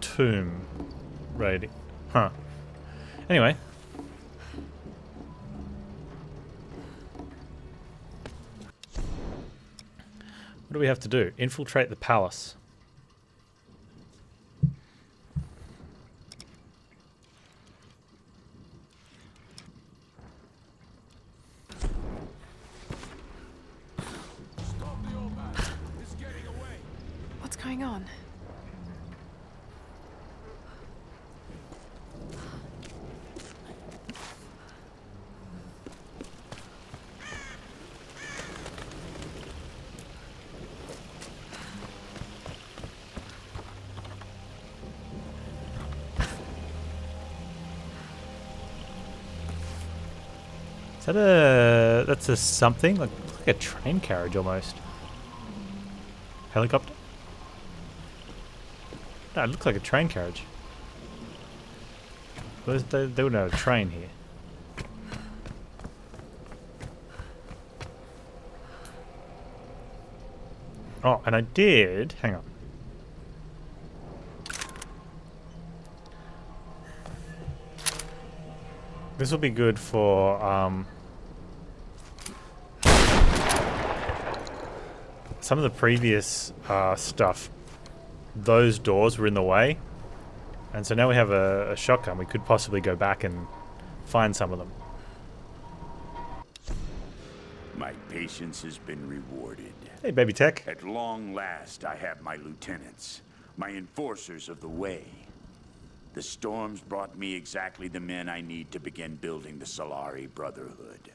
tomb raiding. Huh. Anyway. What do we have to do? Infiltrate the palace. What's going on? Is that a... that's a something? Like a train carriage almost. Helicopter? No, it looks like a train carriage. They wouldn't have a train here. Oh, and I did... hang on. This will be good for, some of the previous stuff. Those doors were in the way. And so now we have a shotgun. We could possibly go back and find some of them. My patience has been rewarded. Hey, baby tech. At long last, I have my lieutenants, my enforcers of the way. The storms brought me exactly the men I need to begin building the Solari Brotherhood.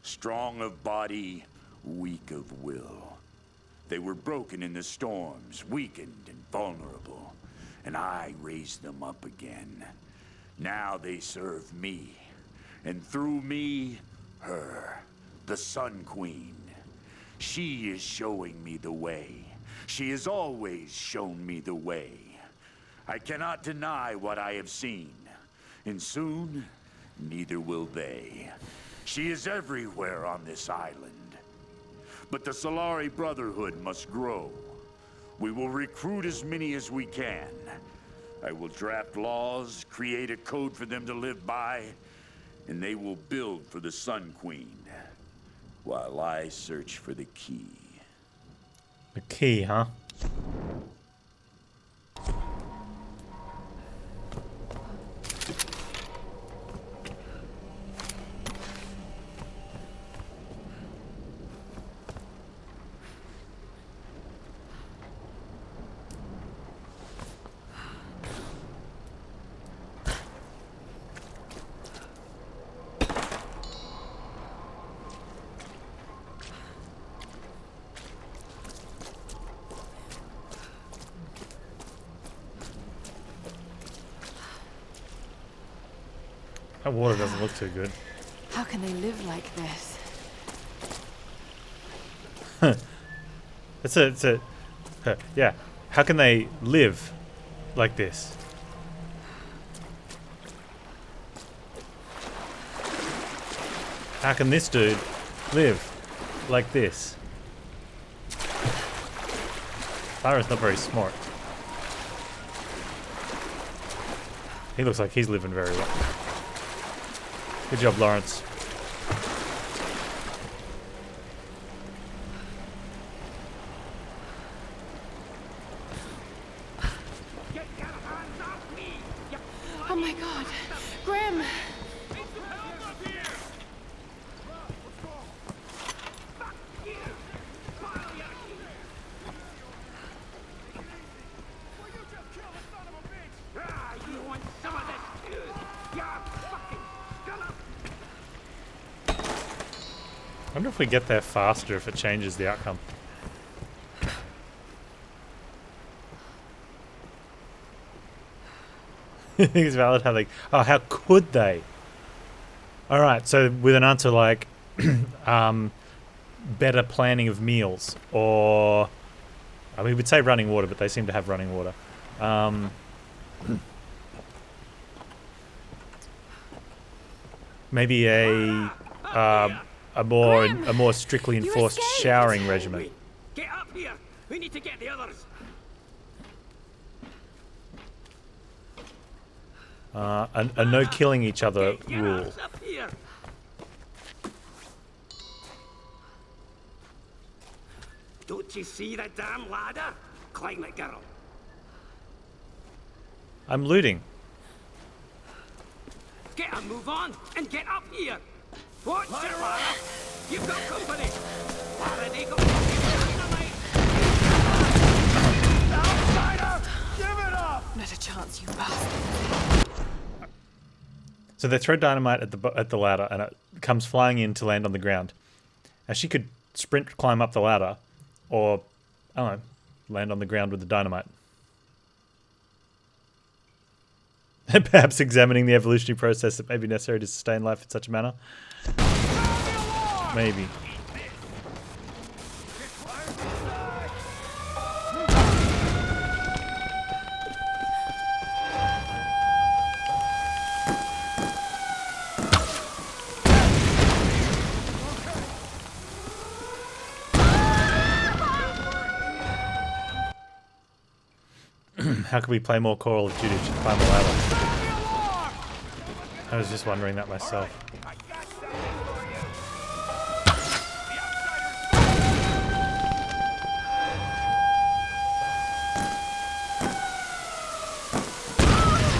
Strong of body, weak of will. They were broken in the storms, weakened and vulnerable, and I raised them up again. Now they serve me, and through me, her, the Sun Queen. She is showing me the way. She has always shown me the way. I cannot deny what I have seen, and soon, neither will they. She is everywhere on this island. But the Solari Brotherhood must grow. We will recruit as many as we can. I will draft laws, create a code for them to live by, and they will build for the Sun Queen, while I search for the key. The key, huh? That water doesn't look too good. How can they live like this? Yeah. How can they live like this? How can this dude live like this? Lyra's not very smart. He looks like he's living very well. Good job, Lawrence. Oh my god! Grim! I wonder if we get there faster if it changes the outcome. I think it's valid how they... oh, how could they? Alright, so with an answer like... better planning of meals, or... I mean, we'd say running water, but they seem to have running water. Maybe a more strictly enforced showering regimen. Get up here! We need to get the others! A no killing each other rule. Don't you see the damn ladder? Climb it, girl. I'm looting. Get a move on and get up here. Watch it, Lara. You've got company. Lara, they got dynamite. Outsider! Give it up! Not a chance, you bastard. So they throw dynamite at the ladder, and it comes flying in to land on the ground. Now she could sprint, climb up the ladder, or I don't know, land on the ground with the dynamite. Perhaps examining the evolutionary process that may be necessary to sustain life in such a manner. Maybe. How can we play more Call of Duty to climb a ladder? I was just wondering that myself.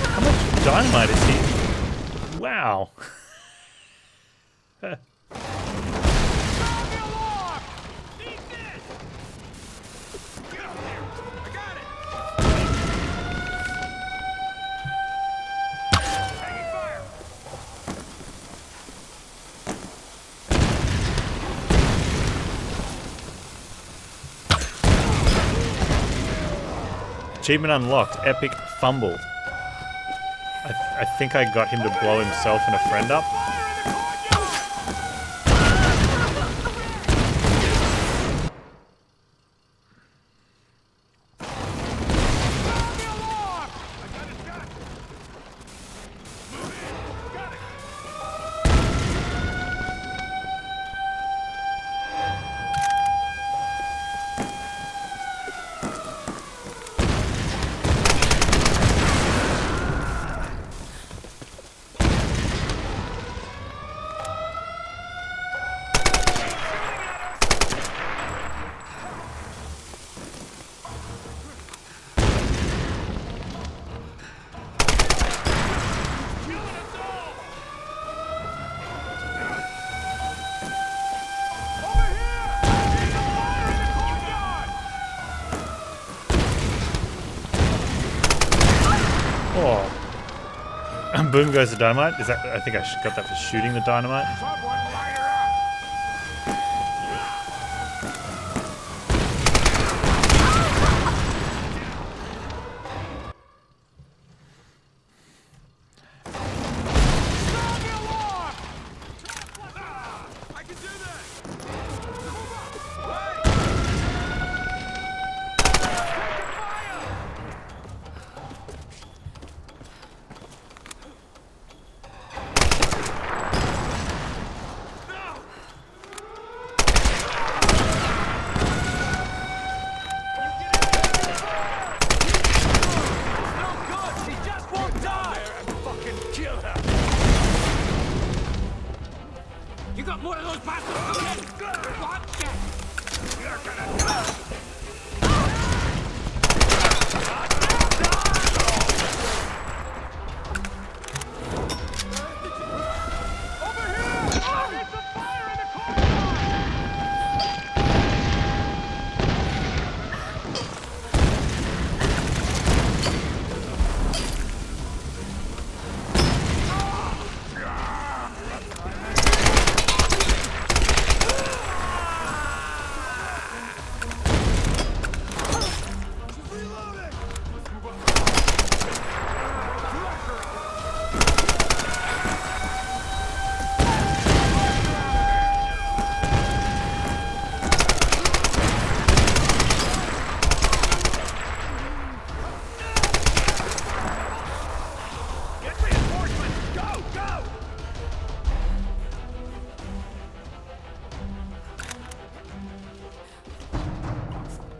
How much dynamite is he? Wow. Achievement unlocked. Epic fumble. I think I got him to blow himself and a friend up. Oh. Boom goes the dynamite. Is that? I think I got that for shooting the dynamite.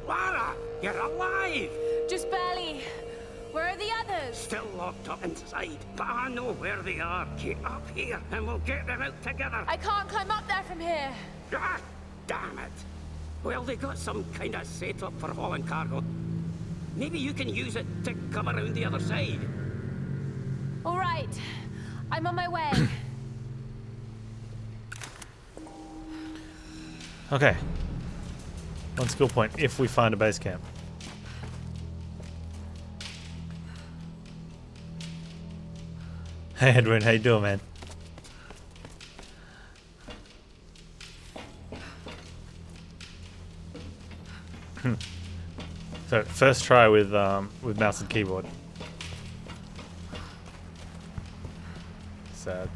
Lara, you're alive! Just barely. Where are the others? Still locked up inside, but I know where they are. Get up here, and we'll get them out together. I can't climb up there from here. Ah, damn it. Well, they got some kind of setup for hauling cargo. Maybe you can use it to come around the other side. All right. I'm on my way. Okay. 1 skill point if we find a base camp. Hey Edwin, how you doing, man? So first try with mouse and keyboard. Sad.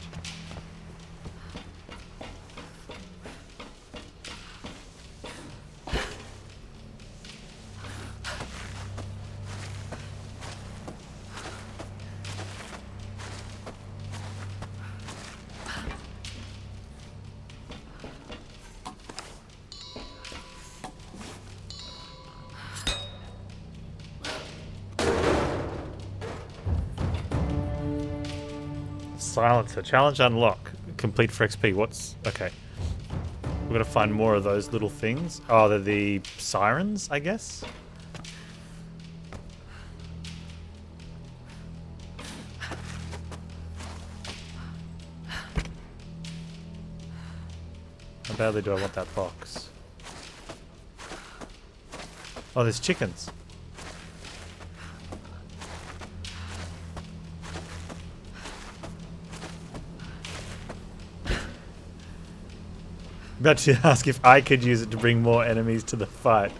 Silencer. Challenge unlock. Complete for XP. What's... Okay. We're gonna find more of those little things. Oh, they're the sirens, I guess? How badly do I want that box? Oh, there's chickens. About to ask if I could use it to bring more enemies to the fight.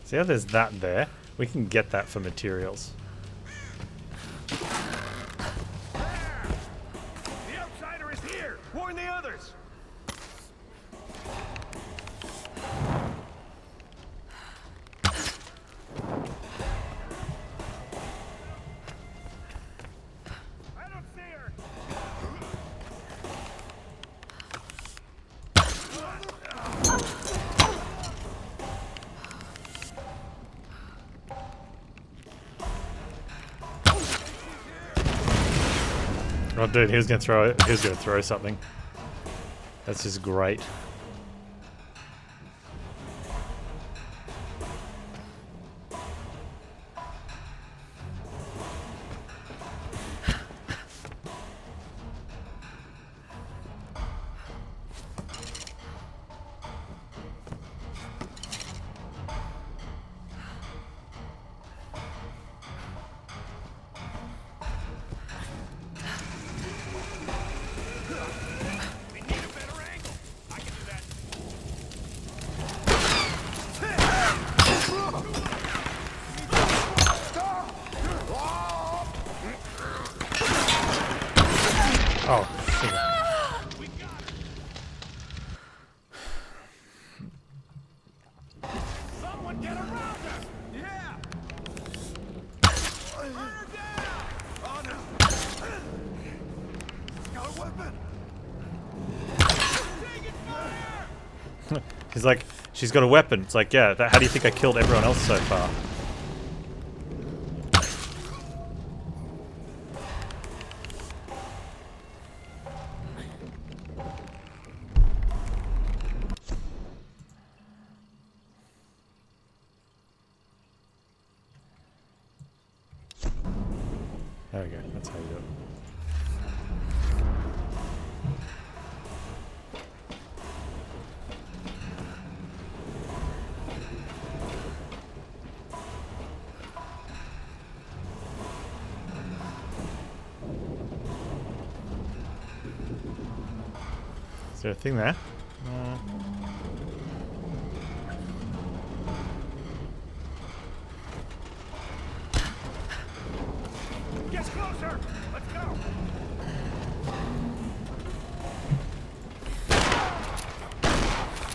See how there's that there? We can get that for materials. The outsider is here! Warn the others! I don't see her! Oh, dude, he was gonna throw something. That's just great. We need a better angle! I can do that! Oh, shit. We got it! Someone get around her! Yeah! Burn her down! Oh no! Got a weapon! Taking fire! He's like, she's got a weapon. It's like, yeah, how do you think I killed everyone else so far? There we go, that's how you do it. Is there a thing there? Get closer! Let's go!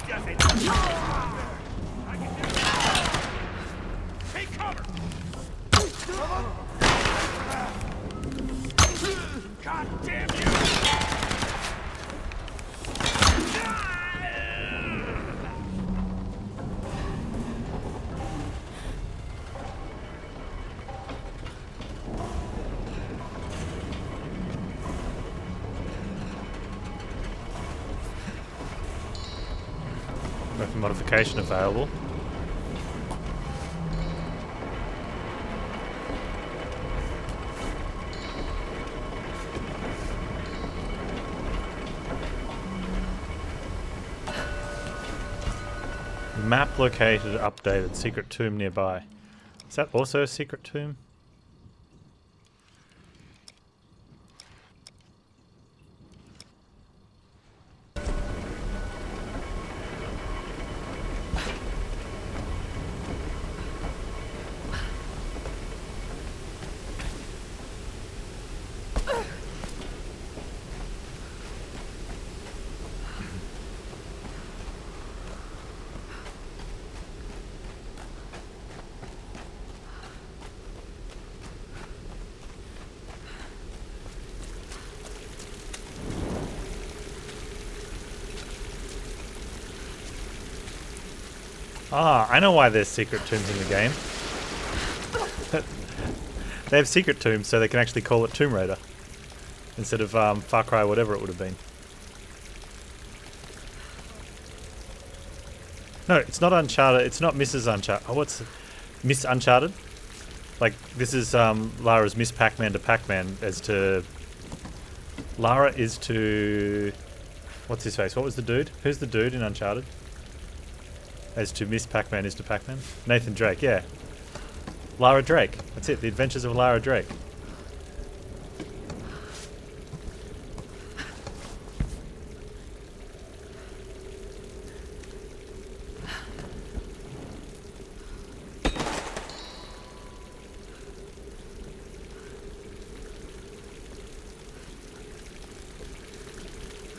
Just it. I can do it! Take cover! modification available. Map located, updated, secret tomb nearby. Is that also a secret tomb? Ah, I know why there's secret tombs in the game. They have secret tombs so they can actually call it Tomb Raider instead of Far Cry, whatever it would have been. No, it's not Uncharted. It's not Mrs. Uncharted. Oh, what's Miss Uncharted? Like, this is Lara's Miss Pac-Man to Pac-Man as to... Lara is to... What's his face? What was the dude? Who's the dude in Uncharted? As to Miss Pac-Man is to Pac-Man? Nathan Drake, yeah. Lara Drake. That's it. The Adventures of Lara Drake.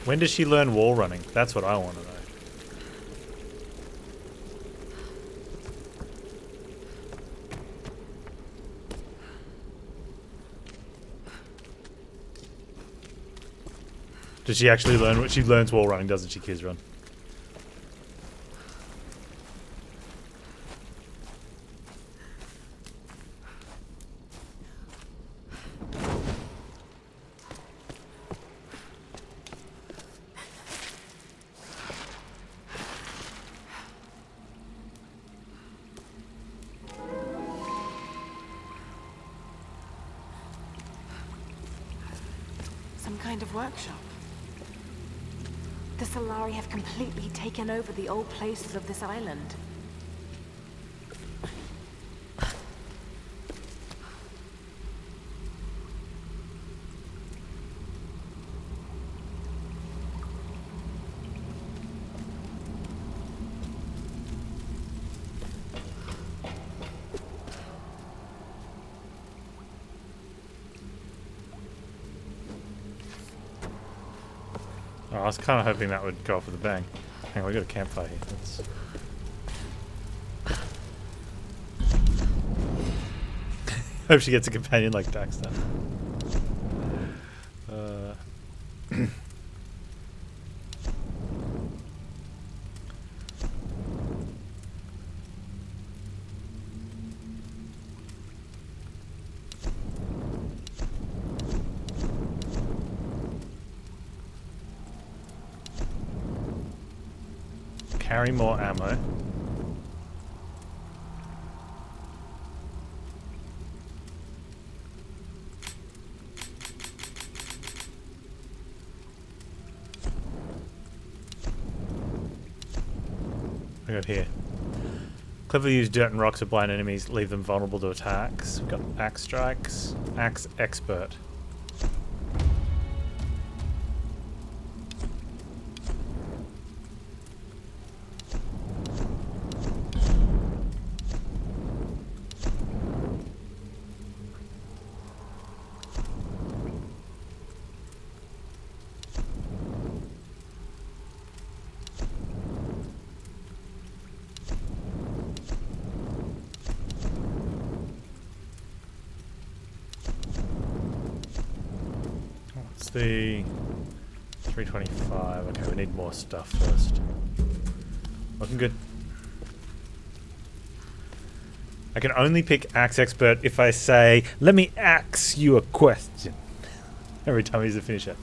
When does she learn wall running? That's what I want to know. Does she actually learn what she learns wall running, doesn't she, Kiz Run? Some kind of workshop. The Solari have completely taken over the old places of this island. Oh, I was kind of hoping that would go off with a bang. Hang on, we got a campfire here. Let's... Hope she gets a companion like Daxter. Carry more ammo. We got here. Cleverly use dirt and rocks to blind enemies, leave them vulnerable to attacks. We've got axe strikes. Axe expert. The 325. Okay, we need more stuff first. Looking good. I can only pick Axe Expert if I say, "Let me axe you a question." Every time he's a finisher.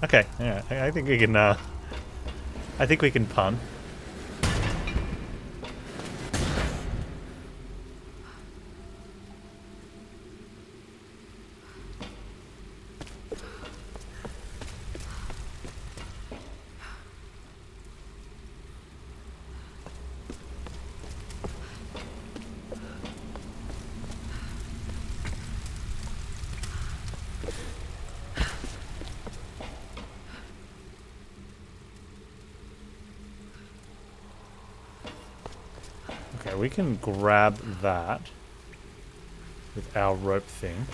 Okay, yeah, I think we can. I think we can pun. Okay, we can grab that with our rope thing.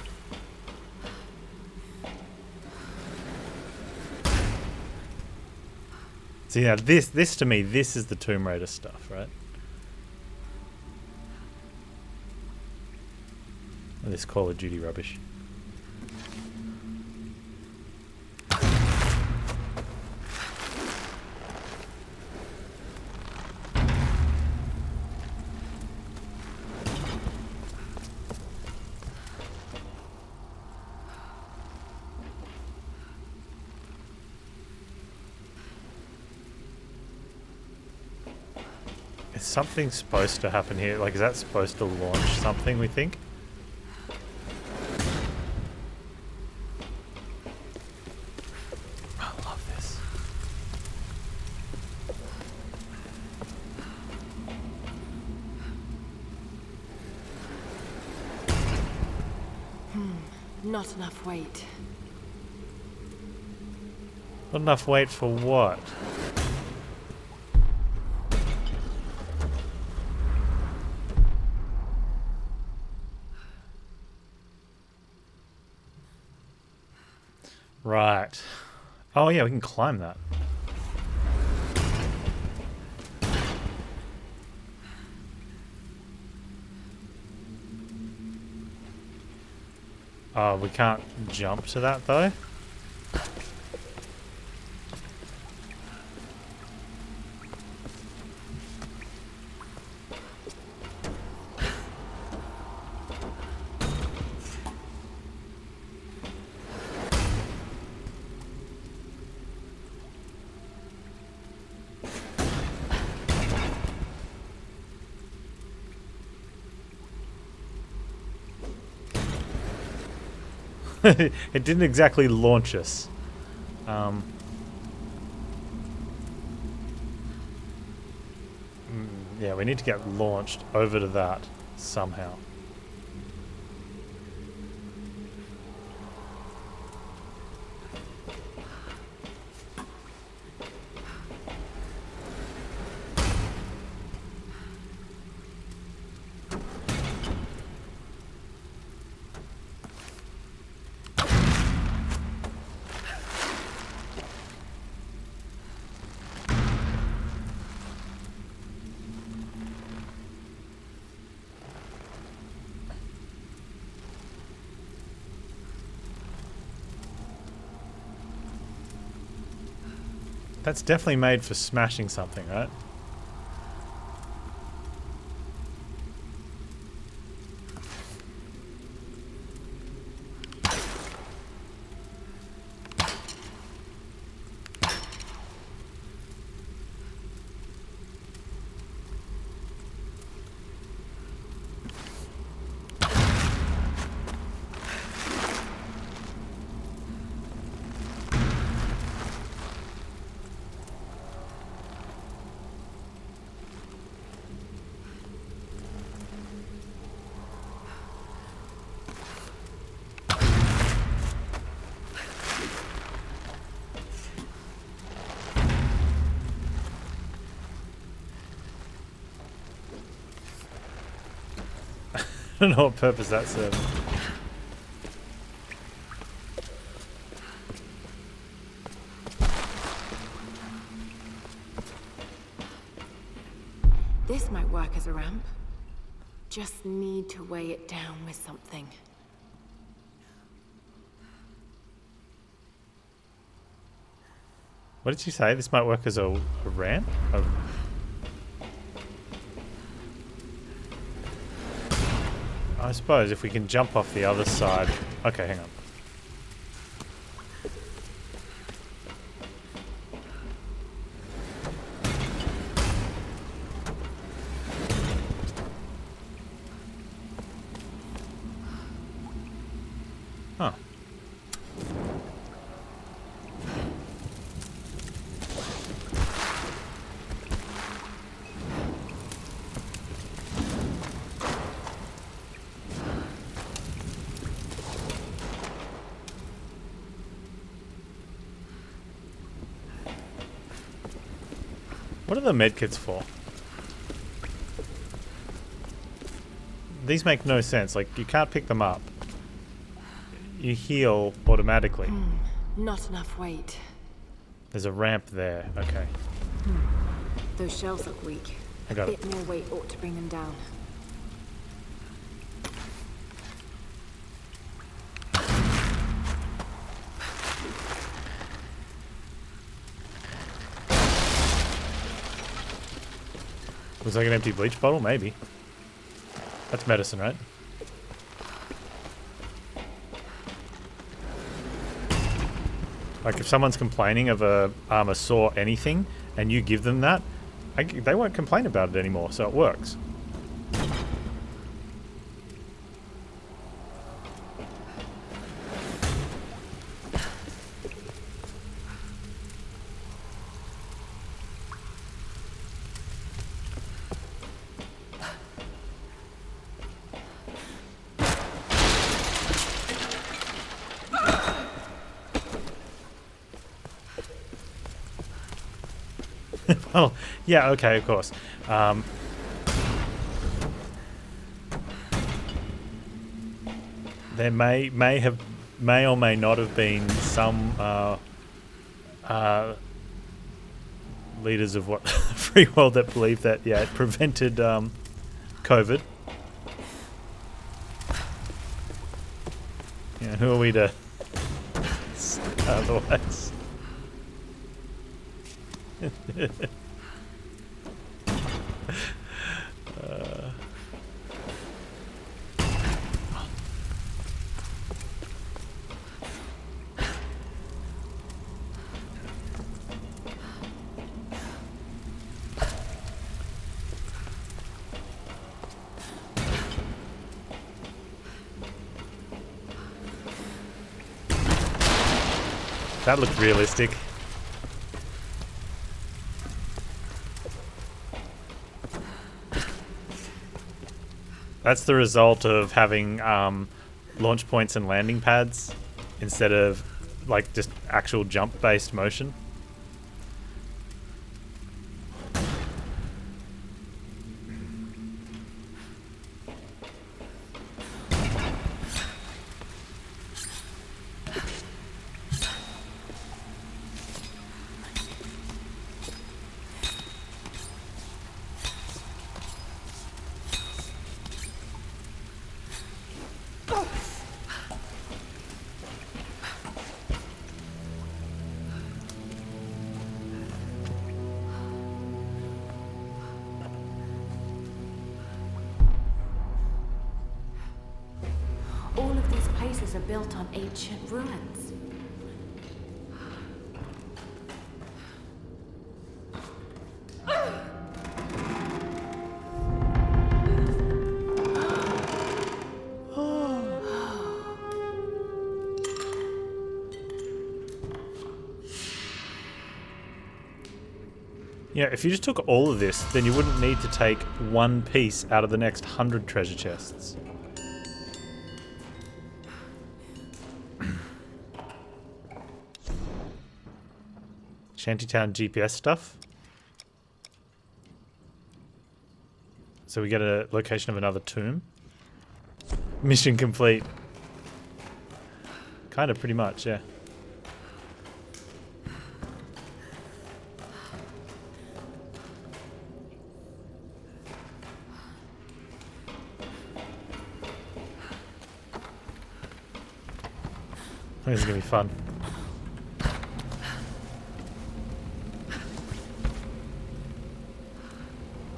See now, this to me, this is the Tomb Raider stuff, right? And this Call of Duty rubbish. Is something supposed to happen here? Like, is that supposed to launch something, we think? I love this. Not enough weight. Not enough weight for what? Right. Oh yeah, we can climb that. Oh, we can't jump to that though? It didn't exactly launch us. Yeah, we need to get launched over to that somehow. That's definitely made for smashing something, right? I don't know what purpose that served. This might work as a ramp. Just need to weigh it down with something. What did you say? This might work as a ramp? I suppose if we can jump off the other side. Okay, hang on. What are the medkits for? These make no sense. Like, you can't pick them up. You heal automatically. Not enough weight. There's a ramp there. Okay. Those shells look weak. I got A it. bit more weight ought to bring them down. Looks like an empty bleach bottle, maybe. That's medicine, right? Like, if someone's complaining of a sore anything, and you give them that, they won't complain about it anymore, so it works. Oh, yeah, okay, of course. There may or may not have been some leaders of what free world that believe that it prevented COVID. Yeah, who are we to otherwise? That looked realistic. That's the result of having launch points and landing pads instead of like just actual jump-based motion. All of these places are built on ancient ruins. Yeah, if you just took all of this, then you wouldn't need to take one piece out of the next 100 treasure chests. Shantytown GPS stuff. So we get a location of another tomb. Mission complete. Kind of, pretty much, yeah. This is gonna be fun.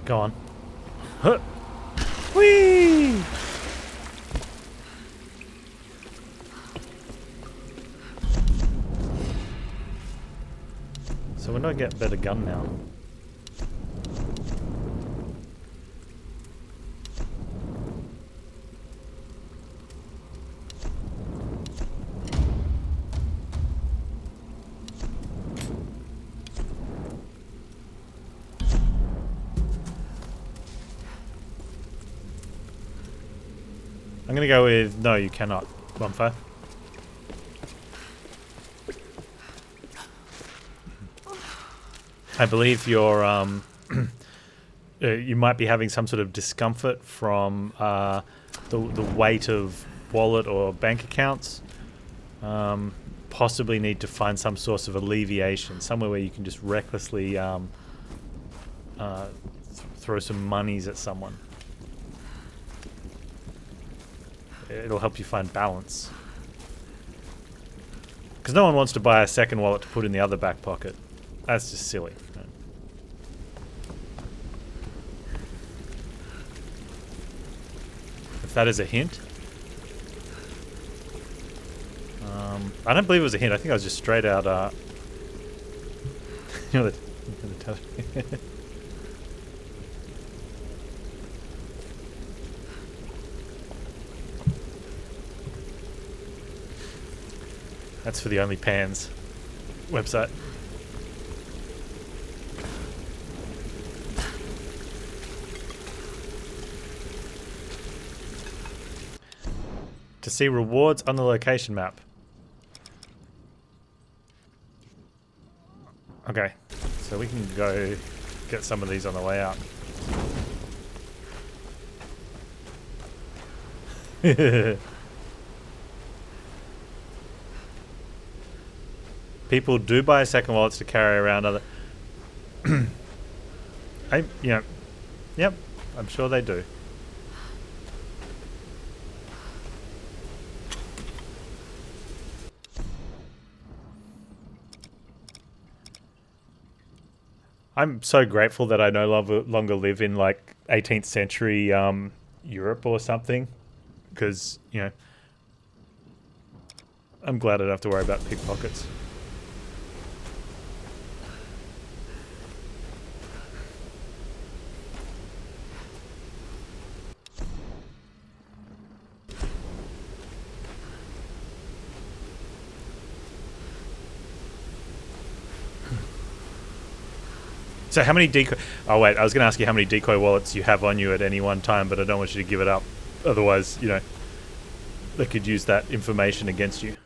Go on. Huh. Whee! So when do I get a better gun now? I'm gonna go with no, you cannot. Bonfire. I believe your you might be having some sort of discomfort from the weight of wallet or bank accounts. Possibly need to find some source of alleviation, somewhere where you can just recklessly throw some monies at someone. It'll help you find balance. Because no one wants to buy a second wallet to put in the other back pocket. That's just silly. Right? If that is a hint. I don't believe it was a hint. I think I was just straight out. You know the That's for the only Panz website. To see rewards on the location map. Okay, so we can go get some of these on the way out. People do buy second wallets to carry around other... Yep, I'm sure they do. I'm so grateful that I no longer live in like 18th century Europe or something, because, you know, I'm glad I don't have to worry about pickpockets. So how many decoy... Oh, wait, I was going to ask you how many decoy wallets you have on you at any one time, but I don't want you to give it up. Otherwise, you know, they could use that information against you.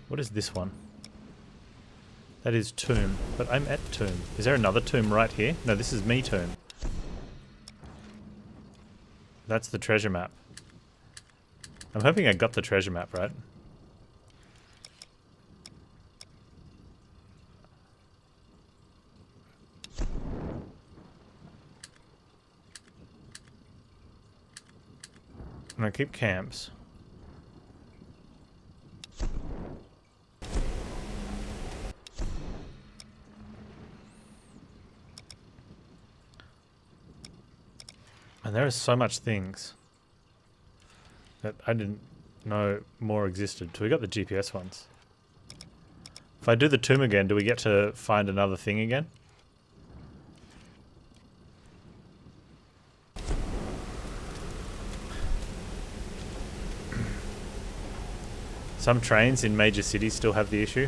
What is this one? That is tomb, but I'm at tomb. Is there another tomb right here? No, this is me tomb. That's the treasure map. I'm hoping I got the treasure map right. I'm gonna keep camps. And there are so much things that I didn't know more existed till we got the GPS ones. If I do the tomb again, do we get to find another thing again? Some trains in major cities still have the issue.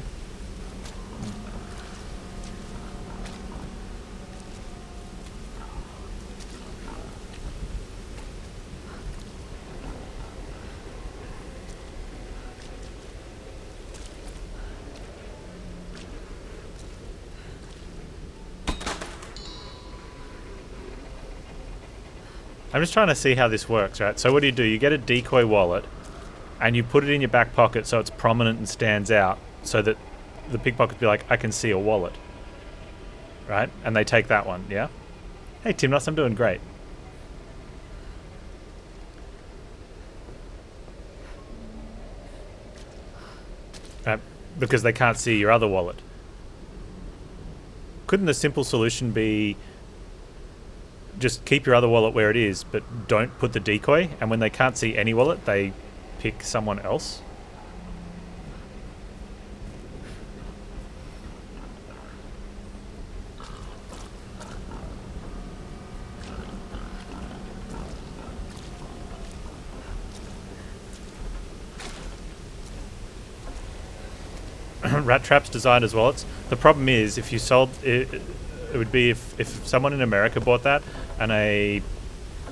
I'm just trying to see how this works, right? So what do? You get a decoy wallet and you put it in your back pocket so it's prominent and stands out so that the pickpocket be like, I can see a wallet. Right? And they take that one, yeah? Hey, Timnos, I'm doing great. Because they can't see your other wallet. Couldn't the simple solution be just keep your other wallet where it is, but don't put the decoy, and when they can't see any wallet, they pick someone else? Rat traps designed as wallets. The problem is, if you sold it, it would be if someone in America bought that and a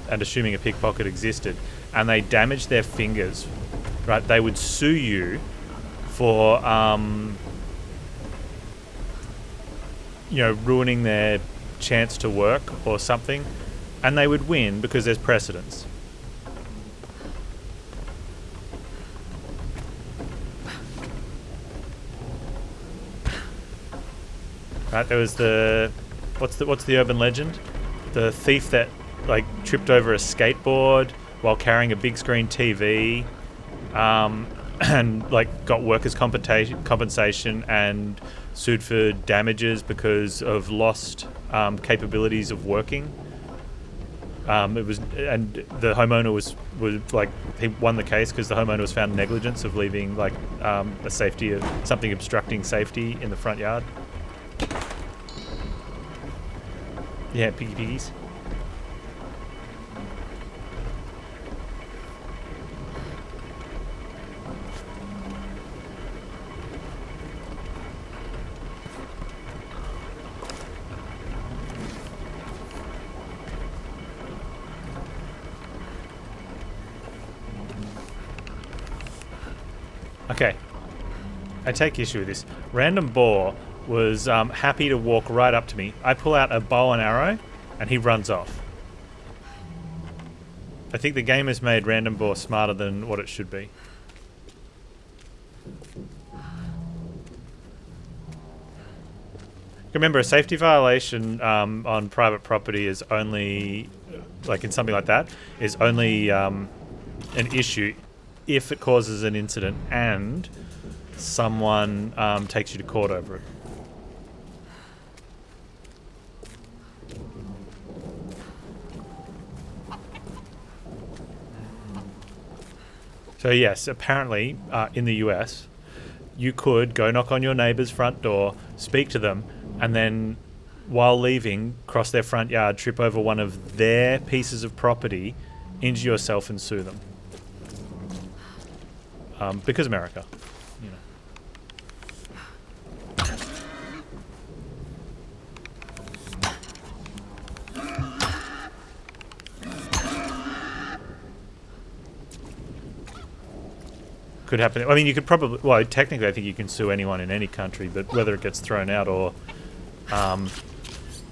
and assuming a pickpocket existed, and they damaged their fingers, right, they would sue you for, you know, ruining their chance to work or something, and they would win because there's precedence. Right, there was the what's the urban legend? The thief that like tripped over a skateboard while carrying a big screen TV, and like got workers' compensation and sued for damages because of lost capabilities of working. It was, and the homeowner was like, he won the case because the homeowner was found negligence of leaving like a safety of something obstructing safety in the front yard. Yeah, piggy piggies. Okay, I take issue with this. Random Boar was happy to walk right up to me. I pull out a bow and arrow, and he runs off. I think the game has made Random Boar smarter than what it should be. Remember, a safety violation on private property is only, like in something like that, is only an issue if it causes an incident and someone takes you to court over it. So yes, apparently in the US, you could go knock on your neighbour's front door, speak to them, and then while leaving, cross their front yard, trip over one of their pieces of property, injure yourself and sue them. Because America, you know. Could happen. I mean, you could probably... Well, technically, I think you can sue anyone in any country, but whether it gets thrown out or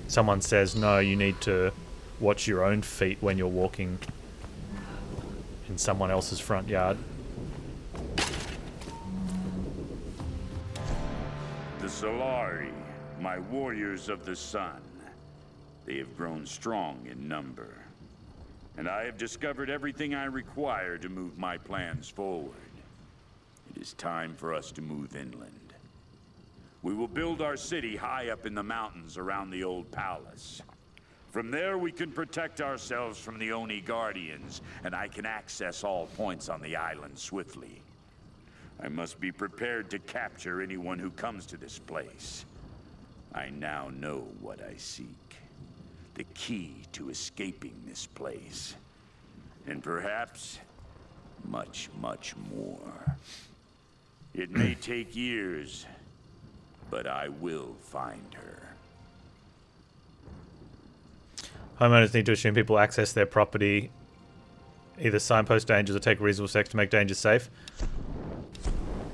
someone says, no, you need to watch your own feet when you're walking in someone else's front yard. The Solari, my warriors of the sun. They have grown strong in number. And I have discovered everything I require to move my plans forward. It is time for us to move inland. We will build our city high up in the mountains around the old palace. From there we can protect ourselves from the Oni Guardians, and I can access all points on the island swiftly. I must be prepared to capture anyone who comes to this place. I now know what I seek. The key to escaping this place. And perhaps much, much more. It may take years, but I will find her. Homeowners need to assume people access their property, either signpost dangers or take reasonable steps to make dangers safe.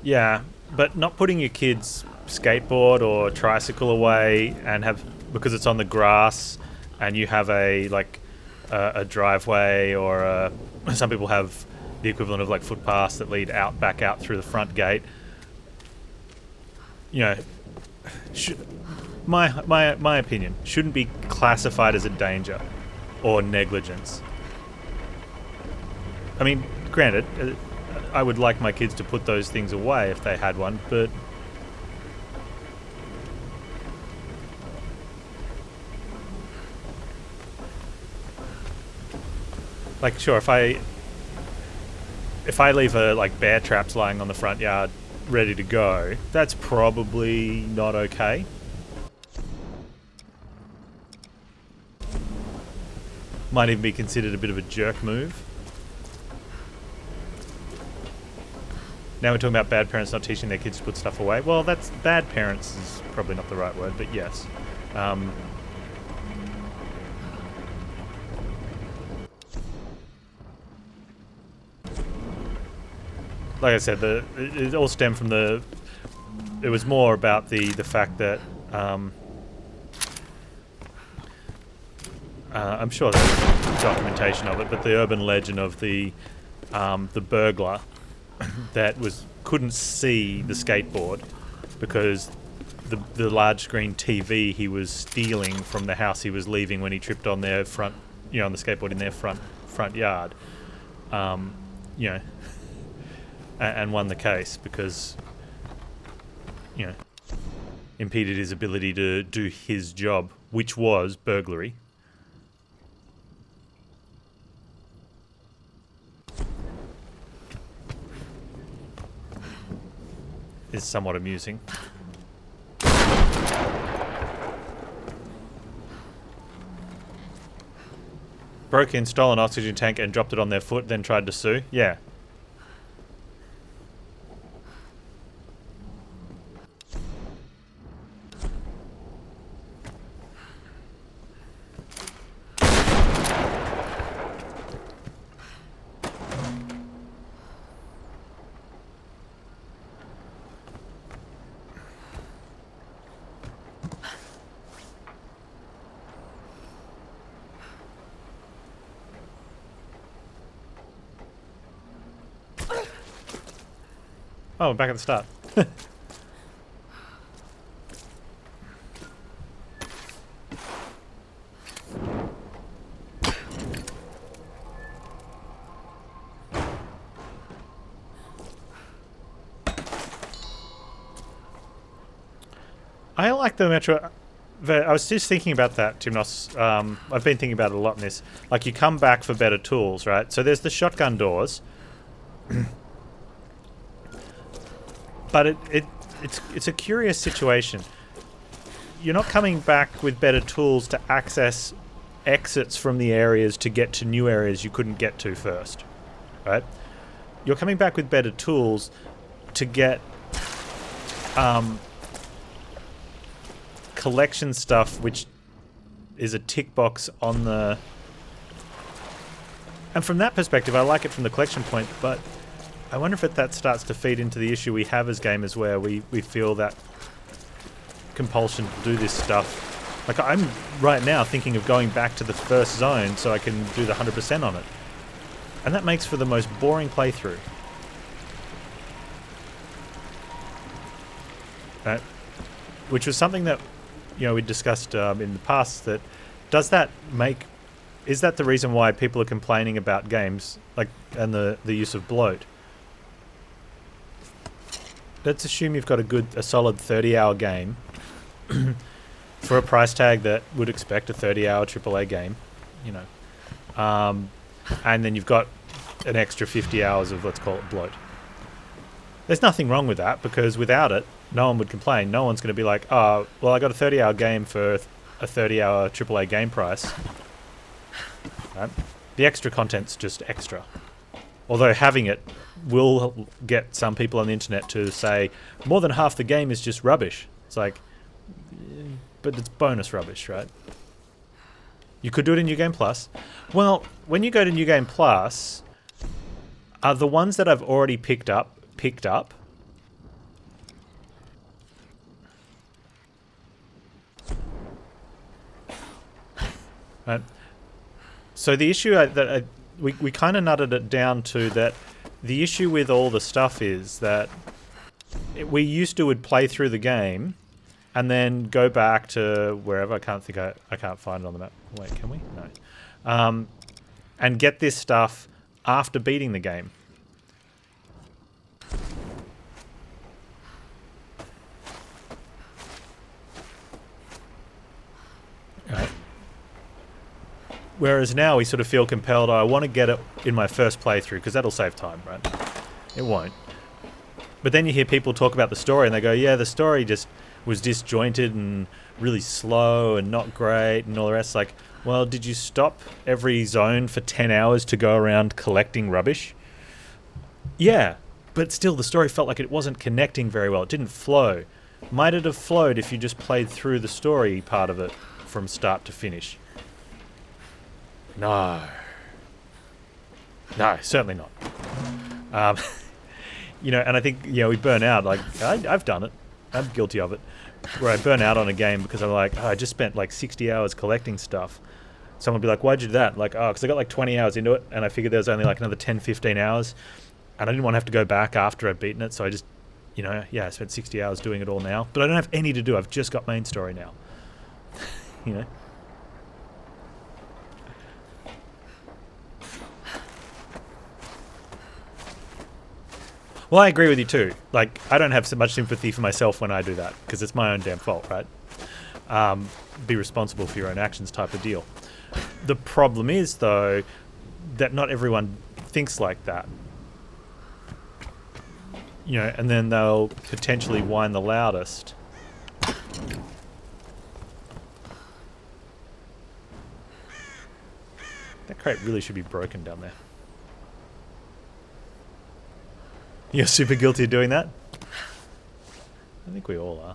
Yeah, but not putting your kid's skateboard or tricycle away and have, because it's on the grass and you have a driveway or some people have the equivalent of like footpaths that lead out back out through the front gate. You know, my opinion shouldn't be classified as a danger or negligence. I mean, granted, I would like my kids to put those things away if they had one, but like, sure, if I leave bear traps lying on the front yard ready to go, that's probably not okay. Might even be considered a bit of a jerk move. Now we're talking about bad parents not teaching their kids to put stuff away. Well, that's bad parents is probably not the right word, but yes. like I said, it all stemmed from the. It was more about the fact that I'm sure there's documentation of it, but the urban legend of the burglar that couldn't see the skateboard because the large screen TV he was stealing from the house he was leaving when he tripped on their front, on the skateboard in their front yard, and won the case because, impeded his ability to do his job, which was burglary. Is somewhat amusing. Broke in, stole an oxygen tank and dropped it on their foot, then tried to sue? Yeah. Oh, we're back at the start. I like the Metro. I was just thinking about that, Timnos. I've been thinking about it a lot in this. Like, you come back for better tools, right? So there's the shotgun doors. But it's a curious situation. You're not coming back with better tools to access exits from the areas to get to new areas you couldn't get to first, right? You're coming back with better tools to get collection stuff, which is a tick box on the... And from that perspective, I like it from the collection point, but I wonder if that starts to feed into the issue we have as gamers where we feel that compulsion to do this stuff. Like, I'm right now thinking of going back to the first zone so I can do the 100% on it. And that makes for the most boring playthrough. Which was something that, we discussed in the past, that is that the reason why people are complaining about games, like, and the use of bloat? Let's assume you've got a solid 30-hour game for a price tag that would expect a 30-hour AAA game, and then you've got an extra 50 hours of, let's call it, bloat. There's nothing wrong with that, because without it, no one would complain. No one's going to be like, oh, well, I got a 30-hour game for a 30-hour AAA game price. Right? The extra content's just extra. Although having it will get some people on the internet to say more than half the game is just rubbish. It's like, but it's bonus rubbish, right? You could do it in New Game Plus. Well, when you go to New Game Plus, are the ones that I've already picked up? Right. So the issue we kind of nutted it down to that. The issue with all the stuff is that we used to would play through the game and then go back to wherever. I can't find it on the map. Wait, can we? No. And get this stuff after beating the game. Right. Whereas now we sort of feel compelled, I want to get it in my first playthrough, because that'll save time, right? It won't. But then you hear people talk about the story and they go, yeah, the story just was disjointed and really slow and not great and all the rest. Like, well, did you stop every zone for 10 hours to go around collecting rubbish? Yeah, but still the story felt like it wasn't connecting very well. It didn't flow. Might it have flowed if you just played through the story part of it from start to finish? No, certainly not. You know, and I think, we burn out. Like, I've done it. I'm guilty of it. Where I burn out on a game because I'm like, I just spent like 60 hours collecting stuff. Someone will be like, why'd you do that? Like, because I got like 20 hours into it, and I figured there was only like another 10, 15 hours, and I didn't want to have to go back after I'd beaten it, so I just, I spent 60 hours doing it all now. But I don't have any to do. I've just got main story now. you know? Well, I agree with you too. Like, I don't have so much sympathy for myself when I do that, because it's my own damn fault, right? Be responsible for your own actions type of deal. The problem is, though, that not everyone thinks like that. And then they'll potentially whine the loudest. That crate really should be broken down there. You're super guilty of doing that? I think we all are.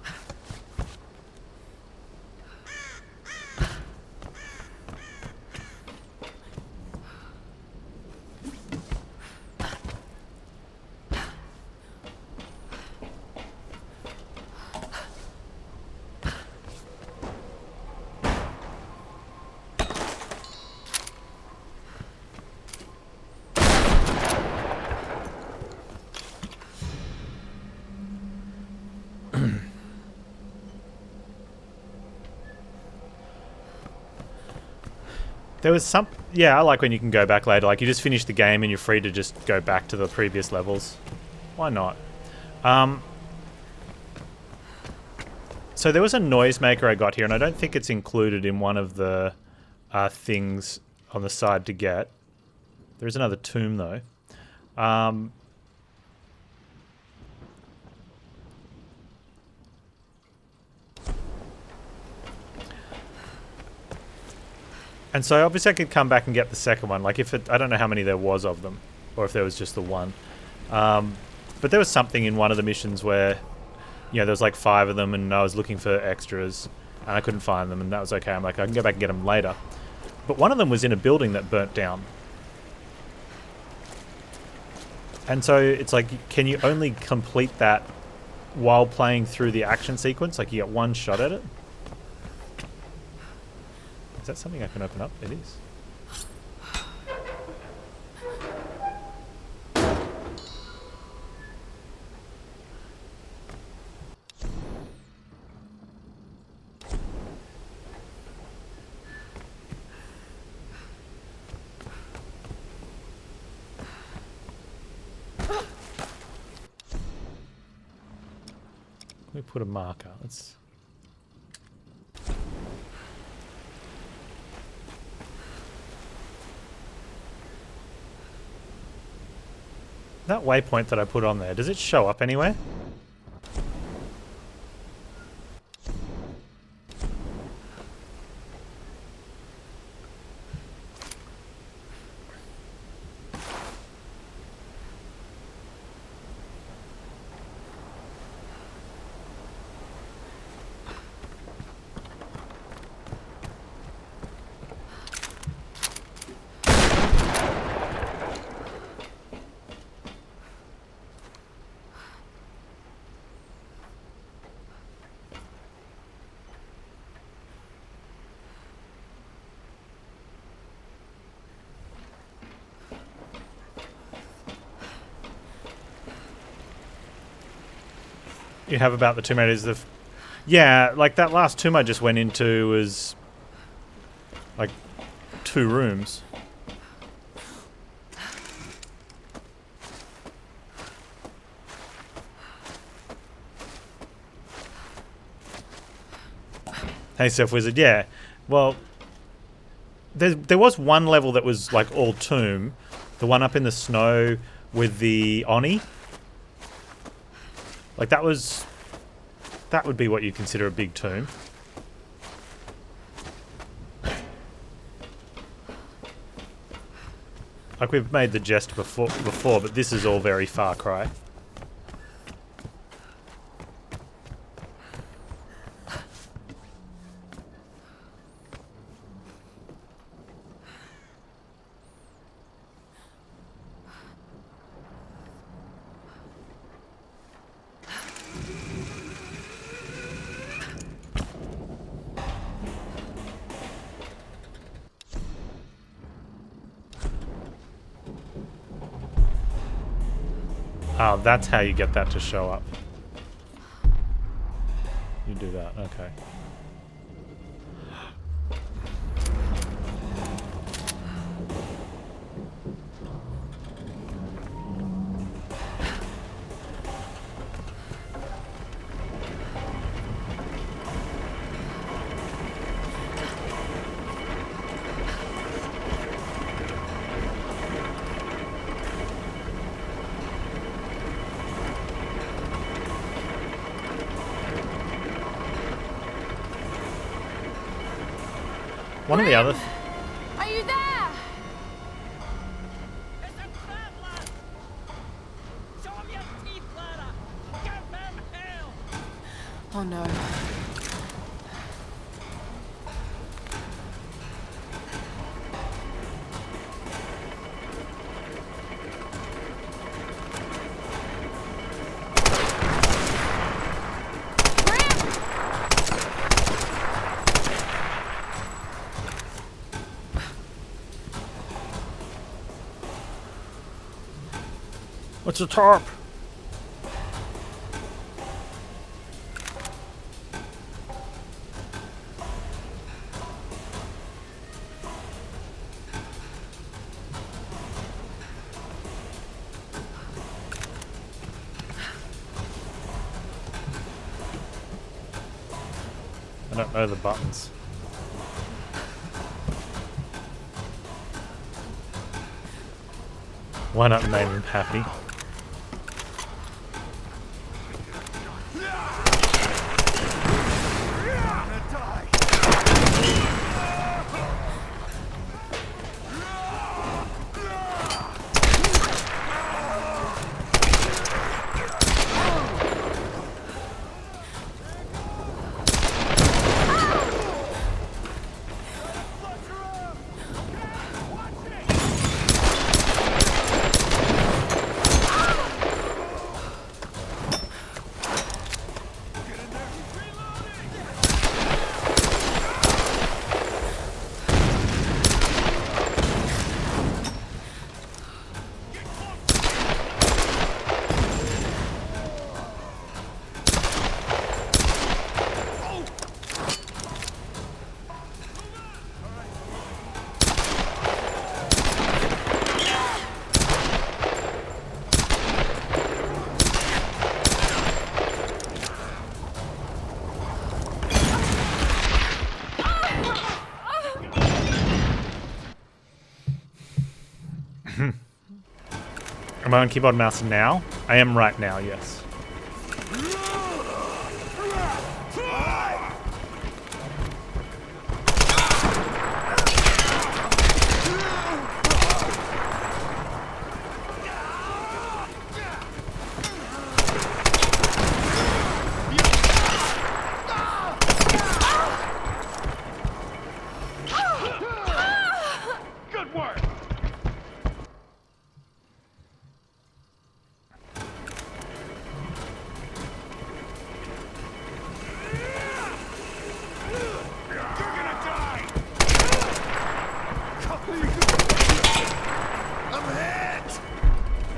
There was some... Yeah, I like when you can go back later. Like, you just finish the game and you're free to just go back to the previous levels. Why not? So there was a noisemaker I got here, and I don't think it's included in one of the things on the side to get. There is another tomb, though. And so obviously I could come back and get the second one. Like, I don't know how many there was of them, or if there was just the one. But there was something in one of the missions where, there was like 5 of them, and I was looking for extras, and I couldn't find them, and that was okay. I'm like, I can go back and get them later. But one of them was in a building that burnt down. And so it's like, can you only complete that while playing through the action sequence? Like, you get one shot at it? Is that something I can open up? It is. Let me put a marker. Let's... That waypoint that I put on there, does it show up anywhere? You have about the tomb areas of... Yeah, like that last tomb I just went into was... like 2 rooms. Hey, Surf Wizard, yeah. Well, there was one level that was like all tomb. The one up in the snow with the Oni. Like, that would be what you consider a big tomb. Like, we've made the jest before, but this is all very Far Cry. Oh, that's how you get that to show up. You do that, okay. One of the other... Are you there? It's a trap, lad! Show him your teeth, Clara! Give him hell! Oh no. What's the tarp? I don't know the buttons. Why not name him Happy? Am I on keyboard and mouse now? I am right now, yes. Good work!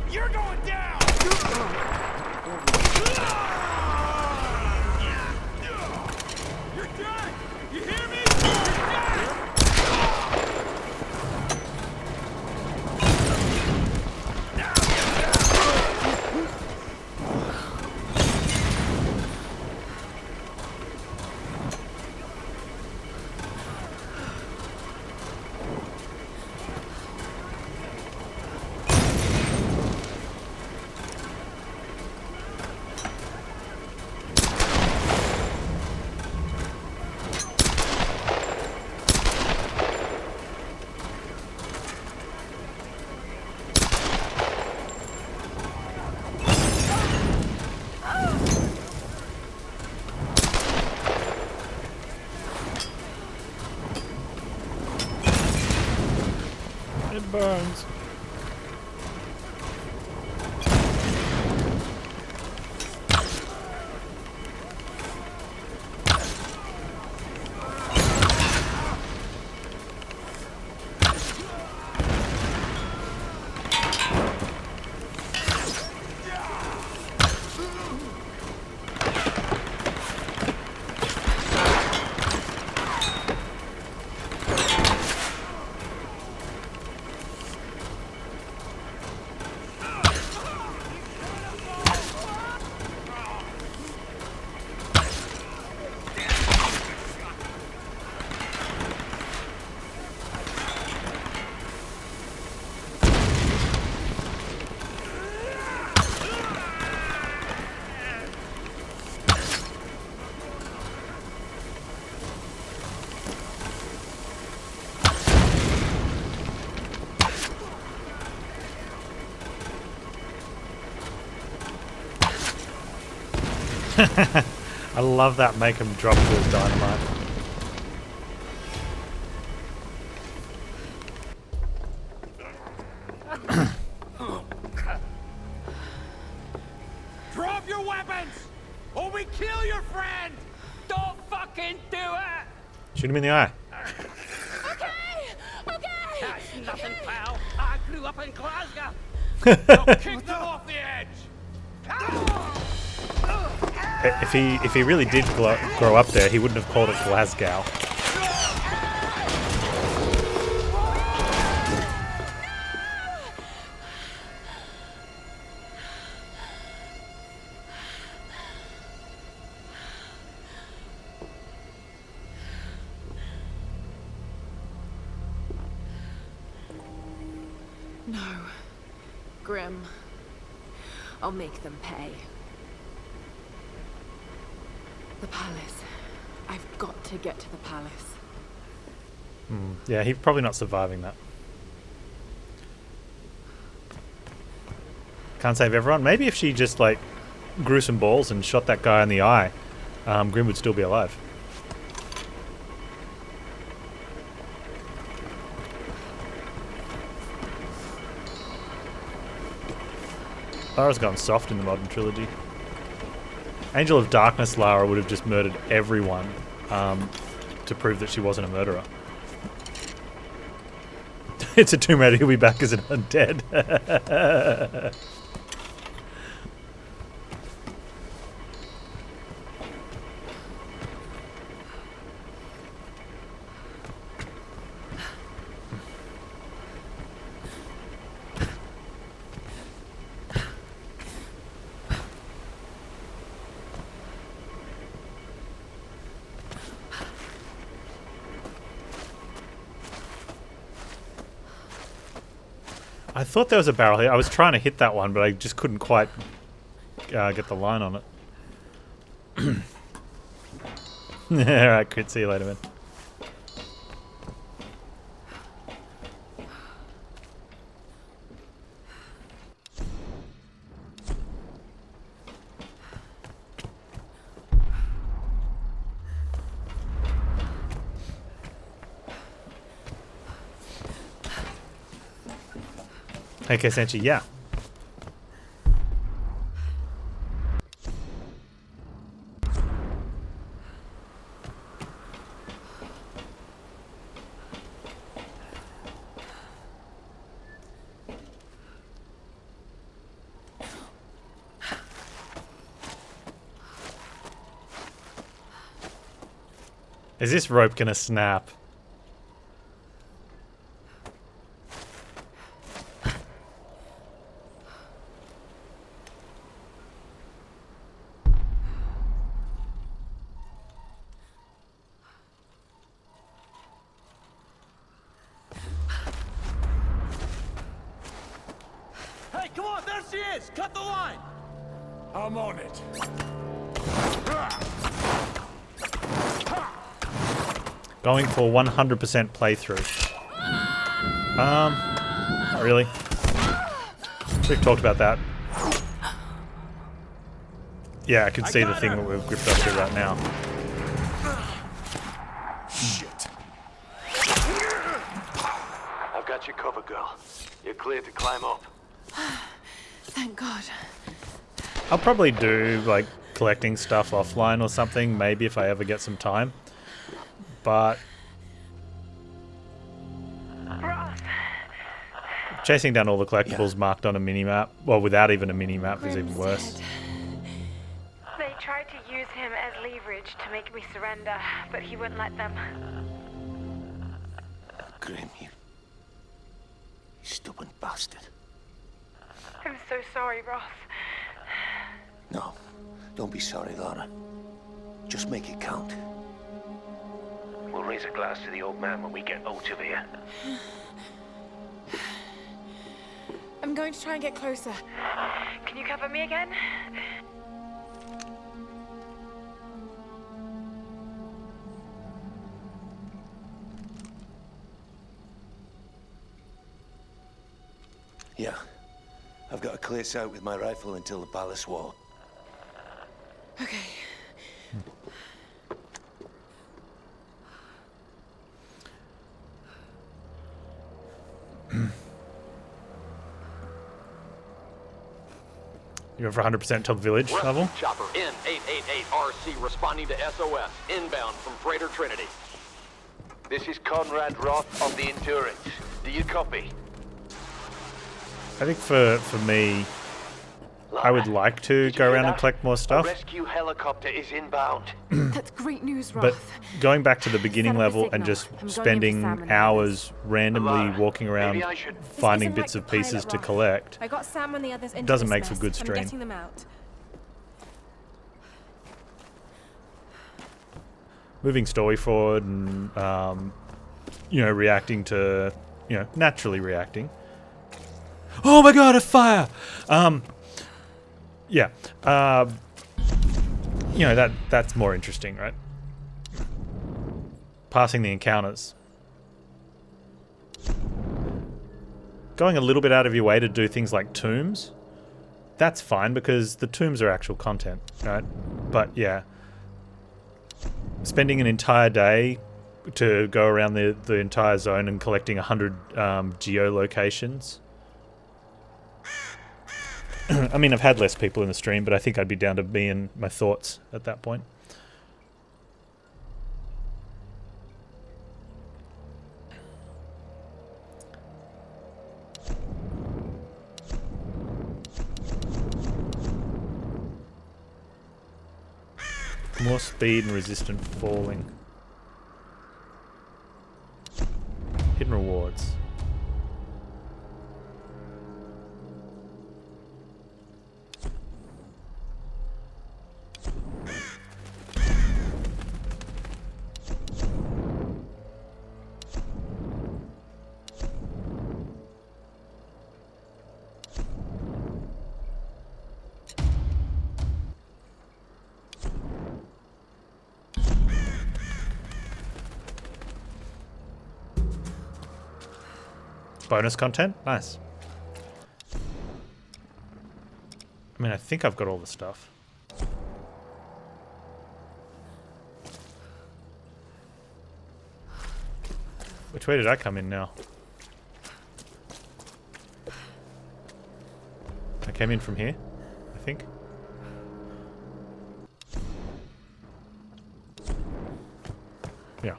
You're going down! You're done! You hear me? You're done! It burns. I love that make him drop to his dynamite. Drop your weapons! Or we kill your friend! Don't fucking do it! Shoot him in the eye. Okay! That's nothing, pal. I grew up in Glasgow. Now kick them off the edge! If he really did grow up there, he wouldn't have called it Glasgow. No. Grim. I'll make them pay. The palace. I've got to get to the palace. Yeah, he's probably not surviving that. Can't save everyone. Maybe if she just like grew some balls and shot that guy in the eye, Grim would still be alive. Lara's gone soft in the modern trilogy. Angel of Darkness Lara would have just murdered everyone to prove that she wasn't a murderer. It's a Tomb Raider, he'll be back as an undead. I thought there was a barrel here. I was trying to hit that one, but I just couldn't quite get the line on it. Alright, crit. See you later, man. Okay, Senshi, yeah. Is this rope gonna snap? Hey, come on, there she is! Cut the line! I'm on it. Going for 100% playthrough. Not really. We've talked about that. Yeah, I can see the thing that we've gripped onto right now. Shit. I've got your cover, girl. You're cleared to climb up. Thank God. I'll probably do like collecting stuff offline or something, maybe if I ever get some time. But chasing down all the collectibles marked on a mini-map, well, without even a mini-map, is even worse. Dead. They tried to use him as leverage to make me surrender, but he wouldn't let them. Grim, you stubborn bastard. I'm so sorry, Ross. No, don't be sorry, Lara. Just make it count. We'll raise a glass to the old man when we get out of here. I'm going to try and get closer. Can you cover me again? Yeah. I've got a clear sight with my rifle until the palace wall. Okay. You're for 100% till the village Rescue level. chopper N888RC responding to SOS, inbound from Freighter Trinity. This is Conrad Roth of the Endurance. Do you copy? I think for me, I would like to go around and collect more A stuff. rescue helicopter is inbound. That's great news, Roth. But going back to the beginning Set up a level and signal. just I'm going in for spending Sam and hours randomly Lara, walking around maybe I should- finding isn't bits like of the pieces pilot, to Roth. collect I got Sam and the others into doesn't this make for mess. good I'm stream. getting them out. moving story forward and reacting to naturally reacting. Oh my god, a fire! Yeah. That's more interesting, right? Passing the encounters. Going a little bit out of your way to do things like tombs, that's fine because the tombs are actual content, right? But yeah, spending an entire day to go around the entire zone and collecting 100 geolocations. I mean, I've had less people in the stream, but I think I'd be down to me and my thoughts at that point. More speed and resistant falling. Hidden rewards. Bonus content? Nice. I mean, I think I've got all the stuff. Which way did I come in now? I came in from here, I think. Yeah.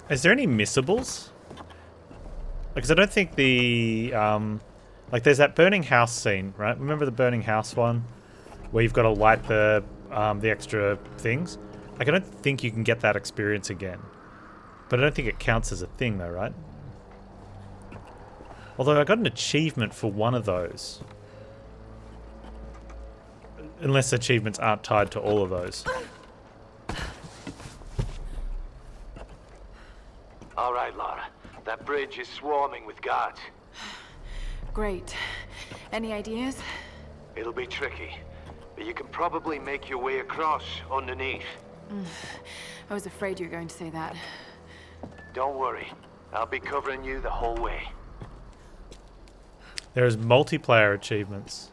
Is there any missables? Because I don't think the like there's that burning house scene, right? Remember the burning house one, where you've got to light the extra things. Like I don't think you can get that experience again, but I don't think it counts as a thing, though, right? Although I got an achievement for one of those, unless achievements aren't tied to all of those. All right, Lara. That bridge is swarming with guards. Great. Any ideas? It'll be tricky, but you can probably make your way across underneath. I was afraid you were going to say that. Don't worry. I'll be covering you the whole way. There's multiplayer achievements.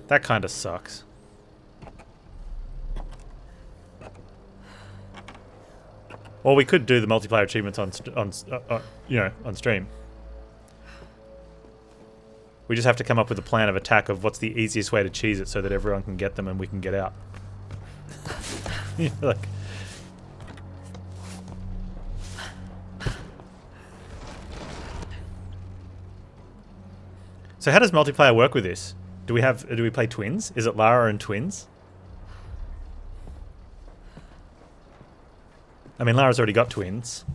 That kind of sucks. Or we could do the multiplayer achievements on stream. We just have to come up with a plan of attack of what's the easiest way to cheese it so that everyone can get them and we can get out. Like, so how does multiplayer work with this? Do we play twins? Is it Lara and twins? I mean, Lara's already got twins.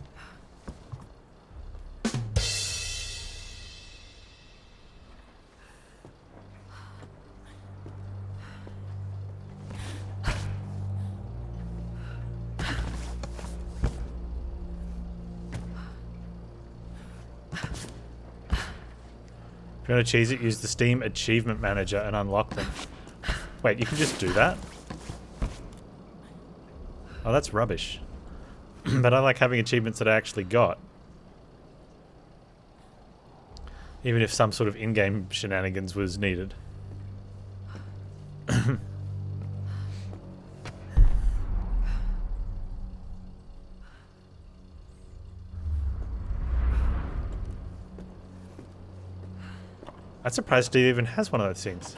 If you want to cheese it, use the Steam Achievement Manager and unlock them. Wait, you can just do that? Oh, that's rubbish. But I like having achievements that I actually got. Even if some sort of in-game shenanigans was needed. I'm surprised Steve even has one of those things.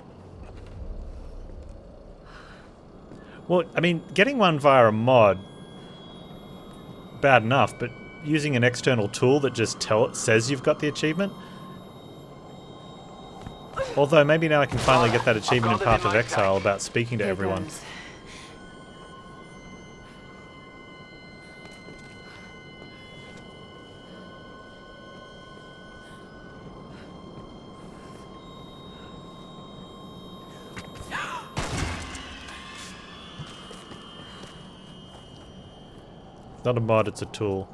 Well, I mean, getting one via a mod, bad enough, but using an external tool that just says you've got the achievement? Although maybe now I can finally get that achievement in Path of Exile about speaking to everyone. It's not a mod, it's a tool.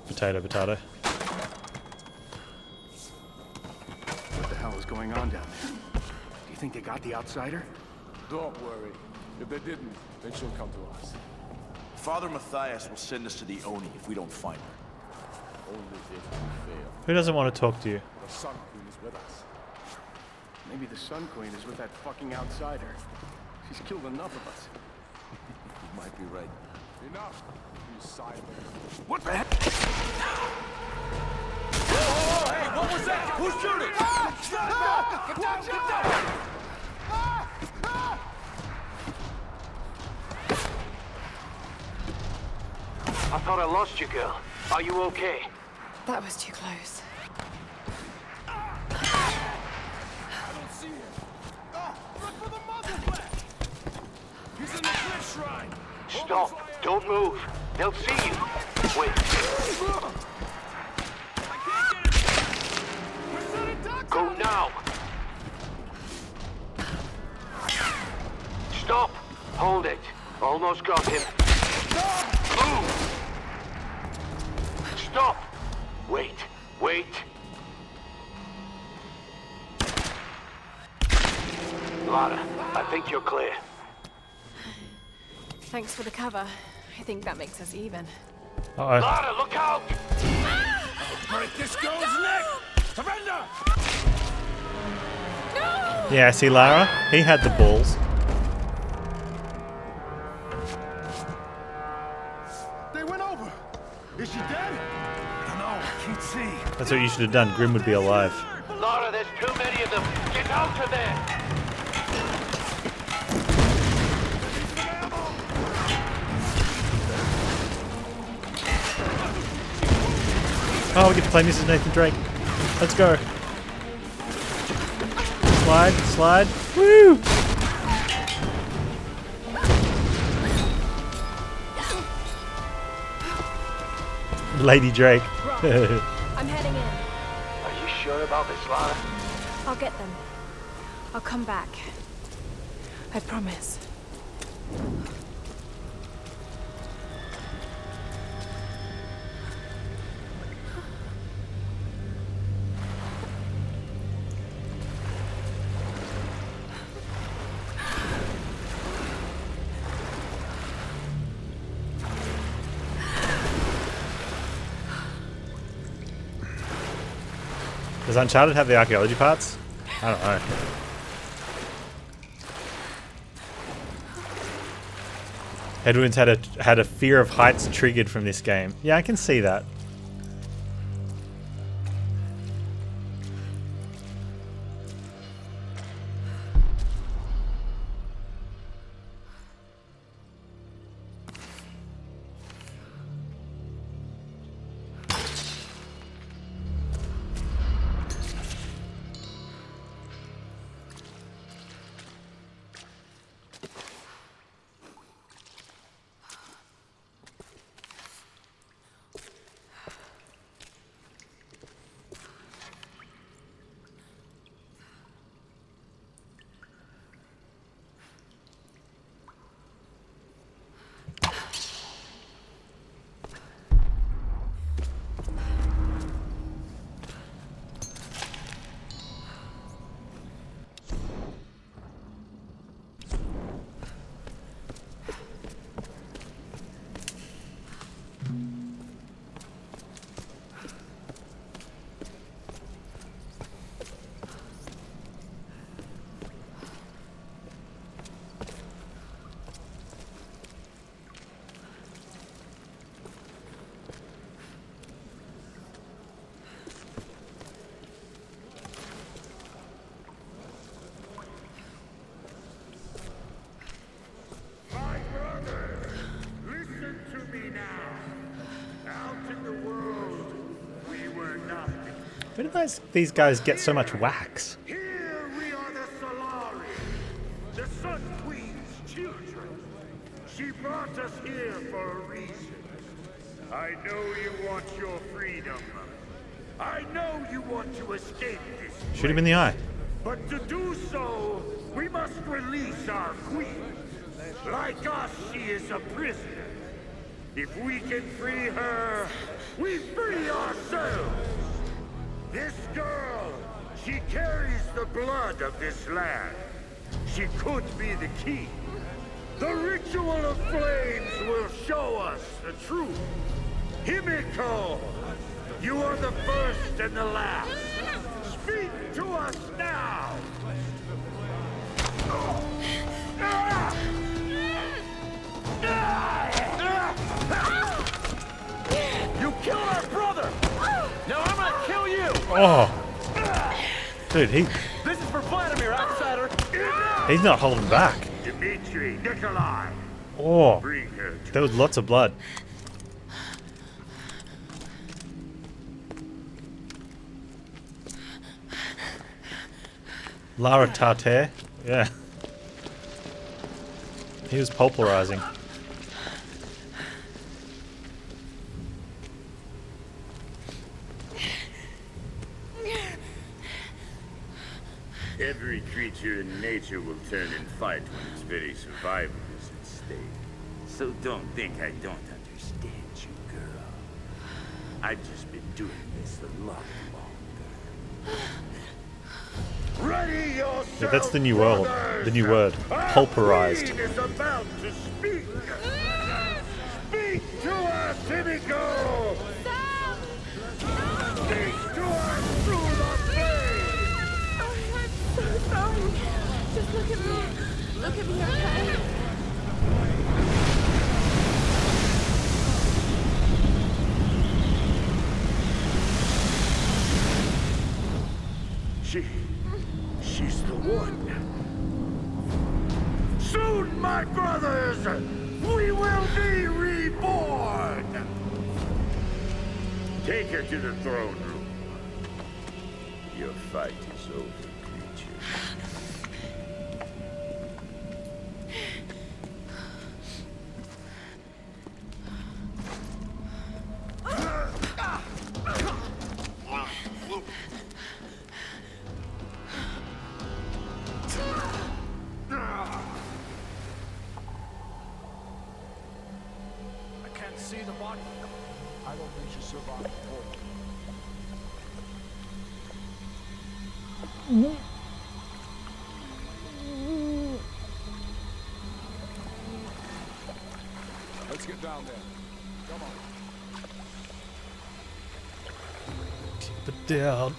Potato, potato. What the hell is going on down there? Do you think they got the outsider? Don't worry. If they didn't, then she'll come to us. Father Matthias will send us to the Oni if we don't find her. Only if we fail. Who doesn't want to talk to you? The Sun Queen is with us. Maybe the Sun Queen is with that fucking outsider. She's killed enough of us. You might be right. Enough. You silent. What the heck? Oh, hey, what was that? Who's shooting? Get down! Get down! I thought I lost you, girl. Are you okay? That was too close. I don't see him. Look for the muzzle flash. He's in the cliff shrine. Stop. Don't move. They'll see you. Wait. I can't get it. We're sending ducks. Go now. Stop. Hold it. Almost got him. Move. Stop. Wait. Wait. Lara, I think you're clear. Thanks for the cover. I think that makes us even. Uh-oh. Lara, look out! Break this girl's neck. Surrender. Yeah, see Lara? He had the balls. They went over. Is she dead? I don't know. I can't see. That's what you should have done. Grim would be alive. Lara, there's too many of them. Get out of there! Oh, we get to play Mrs. Nathan Drake. Let's go. Slide, slide. Woo! Lady Drake. I'm heading in. Are you sure about this, Lara? I'll get them. I'll come back. I promise. Does Uncharted have the archaeology parts? I don't know. Edwin's had a fear of heights triggered from this game. Yeah, I can see that. Where did these guys get so much wax? Here we are the Solari, the Sun Queen's children. She brought us here for a reason. I know you want your freedom. I know you want to escape this place. Shoot him in the eye. But to do so, we must release our queen. Like us, she is a prisoner. If we can free her, we free ourselves. This girl, she carries the blood of this land. She could be the key. The ritual of flames will show us the truth. Himiko, you are the first and the last. Speak to us now. You killed our brother! Now I'm gonna kill you! Oh, dude, This is for Vladimir, outsider! he's not holding back. Dmitri, Nikolai, Oh, bring her to there was lots of blood. Lara Tate, yeah. He was pulverizing. Every creature in nature will turn and fight when its very survival is at stake. So don't think I don't understand you, girl. I've just been doing this a lot longer. Ready yourself, Yeah, that's the new world. brothers! The new word. Pulverized. Our queen is about to speak. Speak to us, Himiko! Speak to us through the flames! Oh, I'm so sorry. Just look at me. Look at me, okay? She's the one. Soon, my brothers, we will be reborn! Take her to the throne room. Your fight is over, creature. I can't see the body. I don't think she survived. Let's get down there. Come on. Keep it down.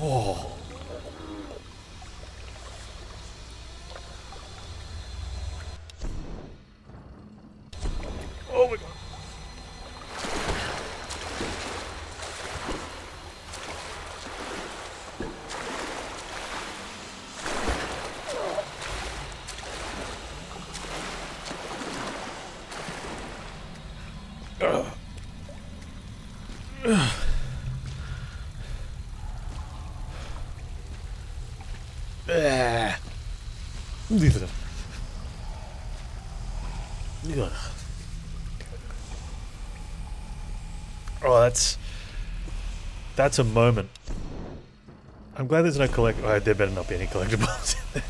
Oh. Oh my god. Oh, that's a moment. I'm glad there's no collect. Oh, there better not be any collectibles in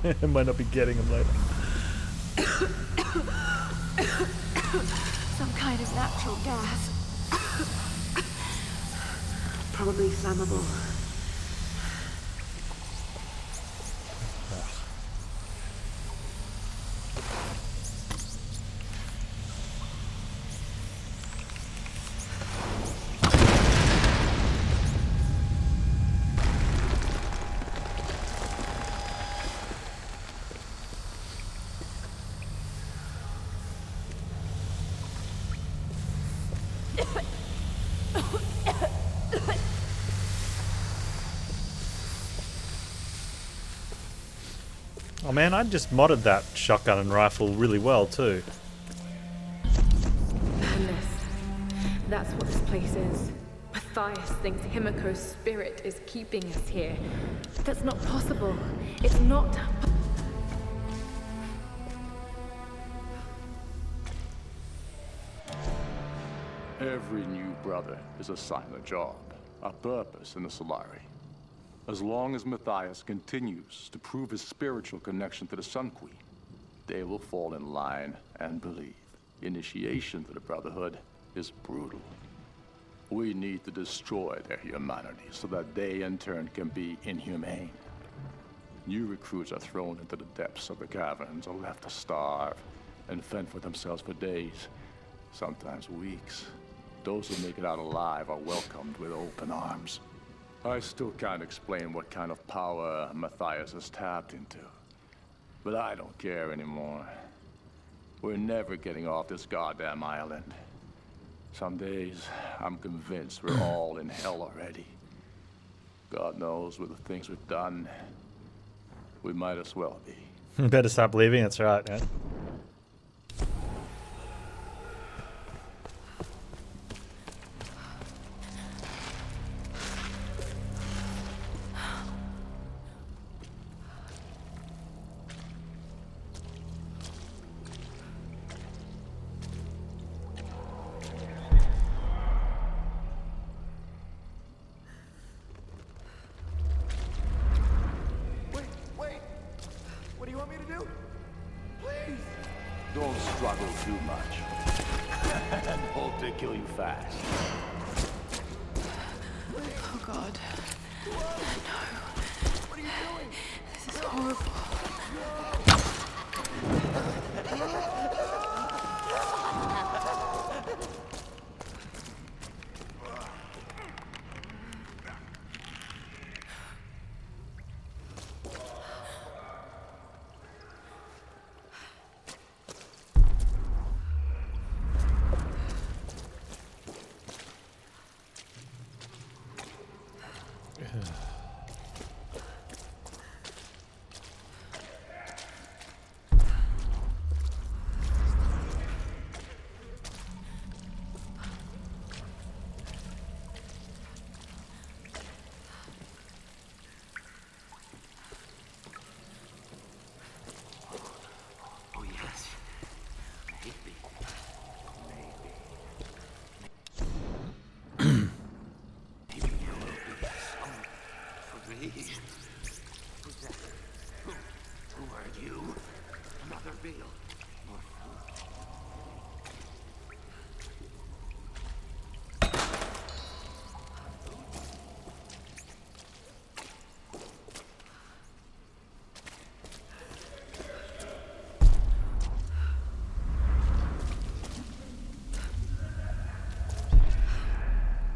there. I might not be getting them later. Some kind of natural gas. Probably flammable. Oh man, I just modded that shotgun and rifle really well too. That's what this place is. Matthias thinks Himiko's spirit is keeping us here. That's not possible. It's not. Every new brother is assigned a job, a purpose in the Solari. As long as Matthias continues to prove his spiritual connection to the Sun Queen, they will fall in line and believe. Initiation to the Brotherhood is brutal. We need to destroy their humanity so that they in turn can be inhumane. New recruits are thrown into the depths of the caverns or left to starve and fend for themselves for days, sometimes weeks. Those who make it out alive are welcomed with open arms. I still can't explain what kind of power Matthias has tapped into, but I don't care anymore. We're never getting off this goddamn island. Some days, I'm convinced we're all in hell already. God knows with the things we've done, we might as well be. Better stop leaving, that's right, man. Don't struggle too much. And hope they kill you fast. Oh God. No. What are you doing? This is horrible.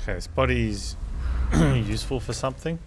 Okay, this body's useful for something.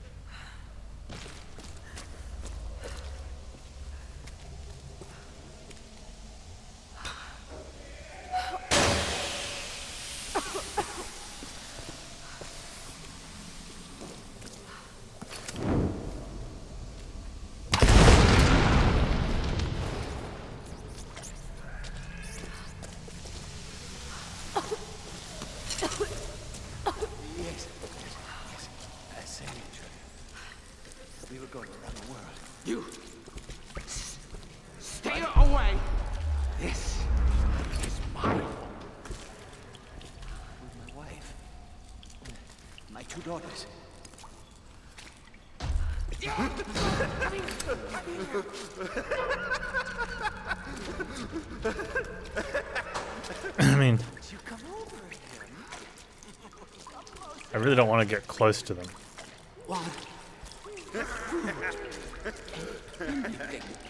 Daughters. I mean, I really don't want to get close to them.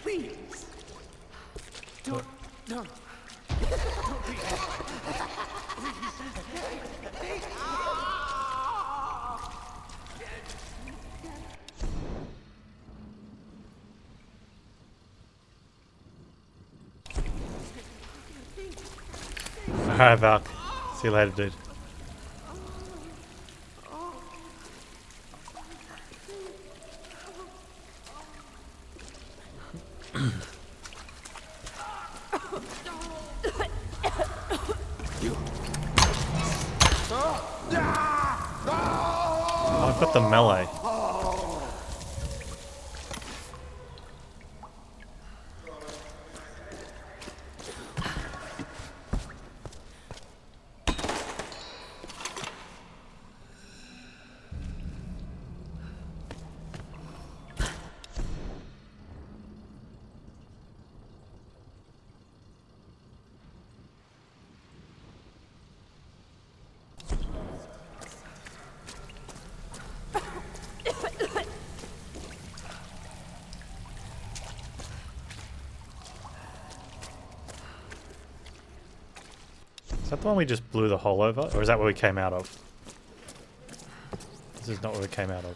Please. Don't. Alright, Val. See you later, dude. Oh, I've got the melee. Is that the one we just blew the hole over? Or is that where we came out of? This is not where we came out of.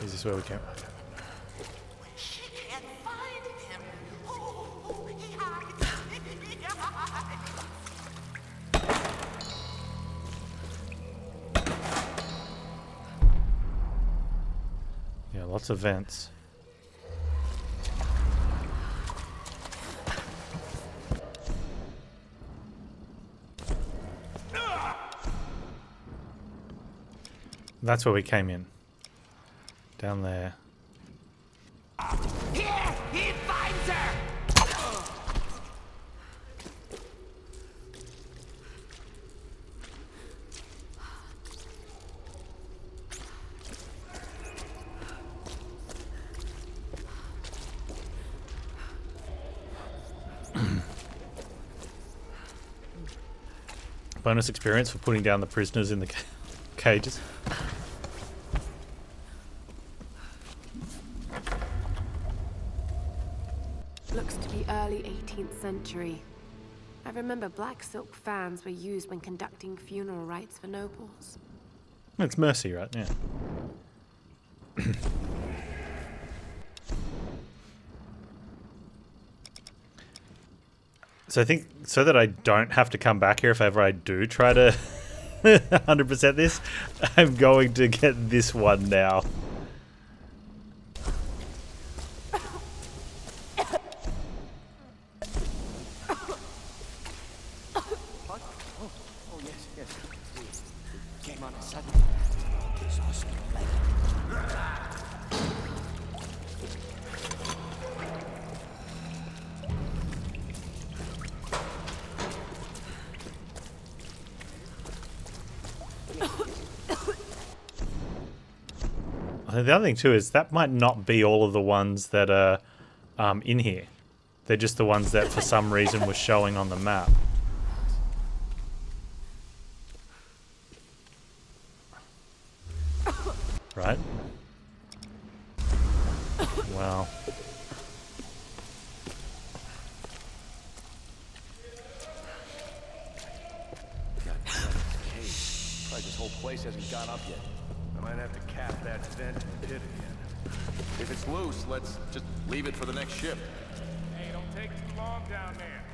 Is this where we came out of? She can't find him. Oh, he hides. Yeah, lots of vents. That's where we came in. Down there. Here, he finds her. Bonus experience for putting down the prisoners in the cages. Looks to be early 18th century. I remember black silk fans were used when conducting funeral rites for nobles. It's mercy, right? Yeah. So I think, so that I don't have to come back here if ever I do try to 100% this, I'm going to get this one now. The other thing too is that might not be all of the ones that are in here. They're just the ones that for some reason were showing on the map. Right? Well. Like this whole place hasn't gone up yet. I might have to cap that vent in the pit again. If it's loose, let's just leave it for the next ship. Hey, don't take too long down there.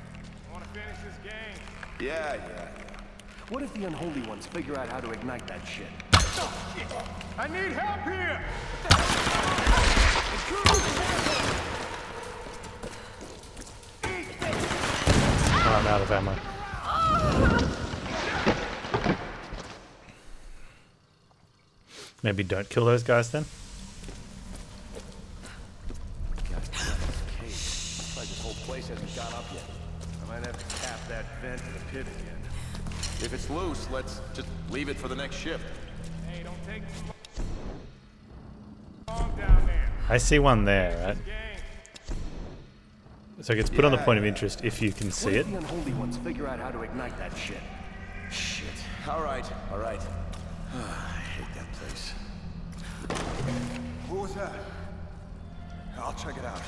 I want to finish this game. Yeah. What if the unholy ones figure out how to ignite that shit? Oh, shit. I need help here! Oh, I'm out of ammo. Maybe don't kill those guys then? Like this whole place hasn't gone up yet. I might have to cap that vent in the pit again. If it's loose, let's just leave it for the next ship. Hey, don't take too long down there. I see one there, right? So it gets put on the point of interest if you can see it. What if the unholy ones figure out how to ignite that shit? Shit. All right. I hate that place. What was that? I'll check it out.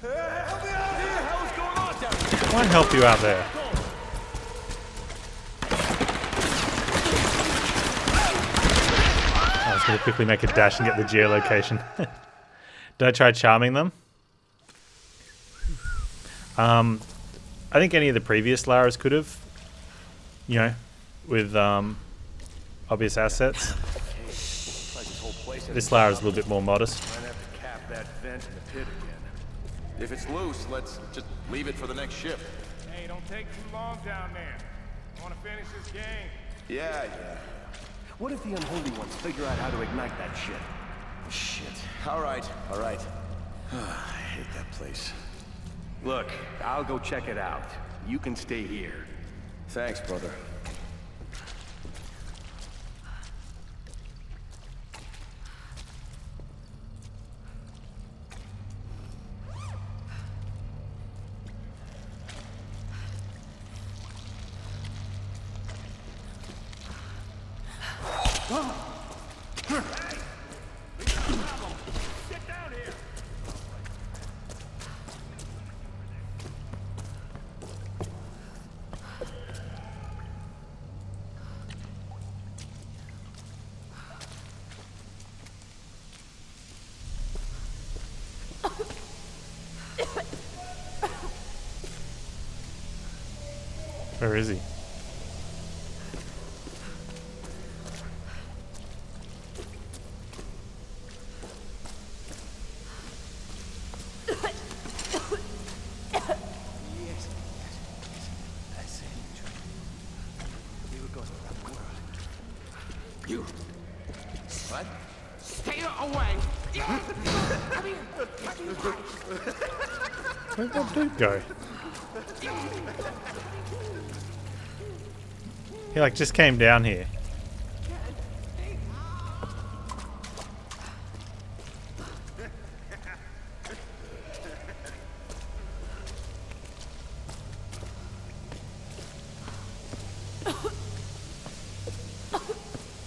Help me out here! Hell's going on down here? I won't help you out there. I was going to quickly make a dash and get the geolocation. Did I try charming them? I think any of the previous Laras could have, you know, with obvious assets. whole place This Lara's a little bit more modest. might have to cap that vent in the pit again. If it's loose, let's just leave it for the next ship. Hey, don't take too long down there. I want to finish this game. Yeah. What if the unholy ones figure out how to ignite that shit? Shit. All right. I hate that place. Look, I'll go check it out. You can stay here. Thanks, brother. Get down here. Where is he? You. What? Stay away. Where'd that dude go? He like just came down here.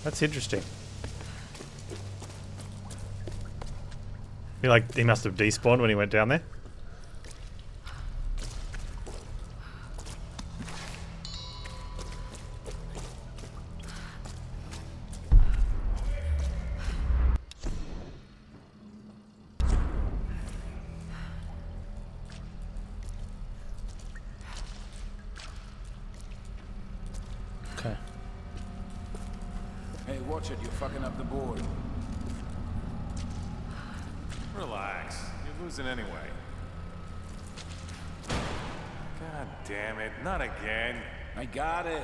That's interesting. I feel like he must have despawned when he went down there. Okay. Hey, watch it. You're fucking up the board. Relax. You're losing anyway. God damn it. Not again. I got it.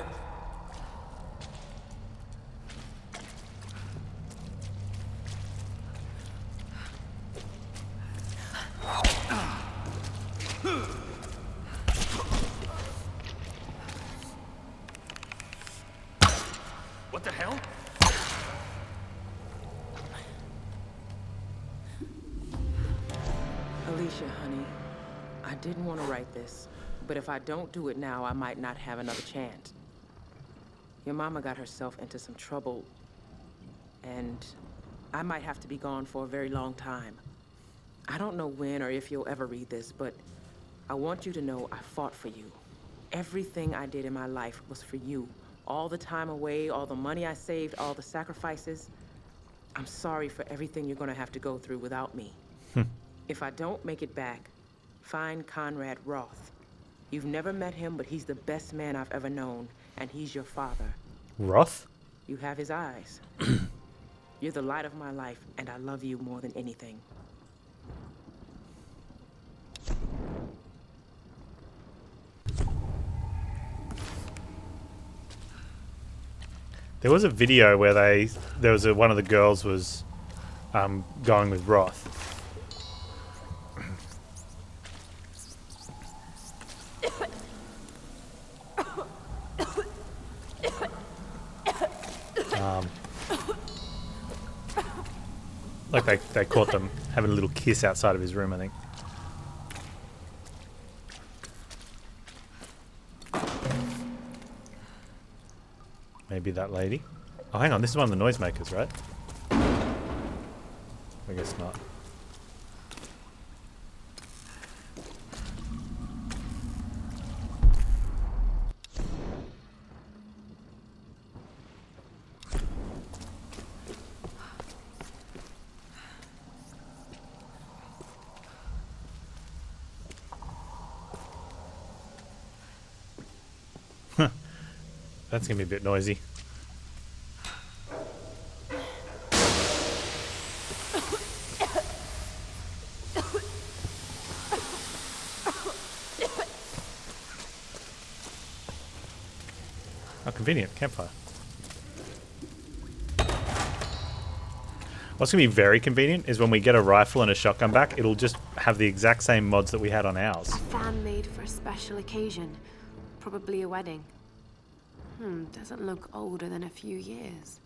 What the hell? Alicia, honey, I didn't want to write this, but if I don't do it now, I might not have another chance. Your mama got herself into some trouble, and I might have to be gone for a very long time. I don't know when or if you'll ever read this, but I want you to know I fought for you. Everything I did in my life was for you. All the time away, all the money I saved, all the sacrifices. I'm sorry for everything you're gonna have to go through without me. If I don't make it back, find Conrad Roth. You've never met him, but he's the best man I've ever known, and he's your father. Roth? You have his eyes. You're the light of my life, and I love you more than anything. There was a video where one of the girls was going with Roth. Like they caught them having a little kiss outside of his room, I think. Maybe that lady. Oh, hang on. This is one of the noisemakers, right? I guess not. That's gonna be a bit noisy. convenient. Campfire. What's going to be very convenient is when we get a rifle and a shotgun back, it'll just have the exact same mods that we had on ours. A fan made for a special occasion. Probably a wedding. Doesn't look older than a few years.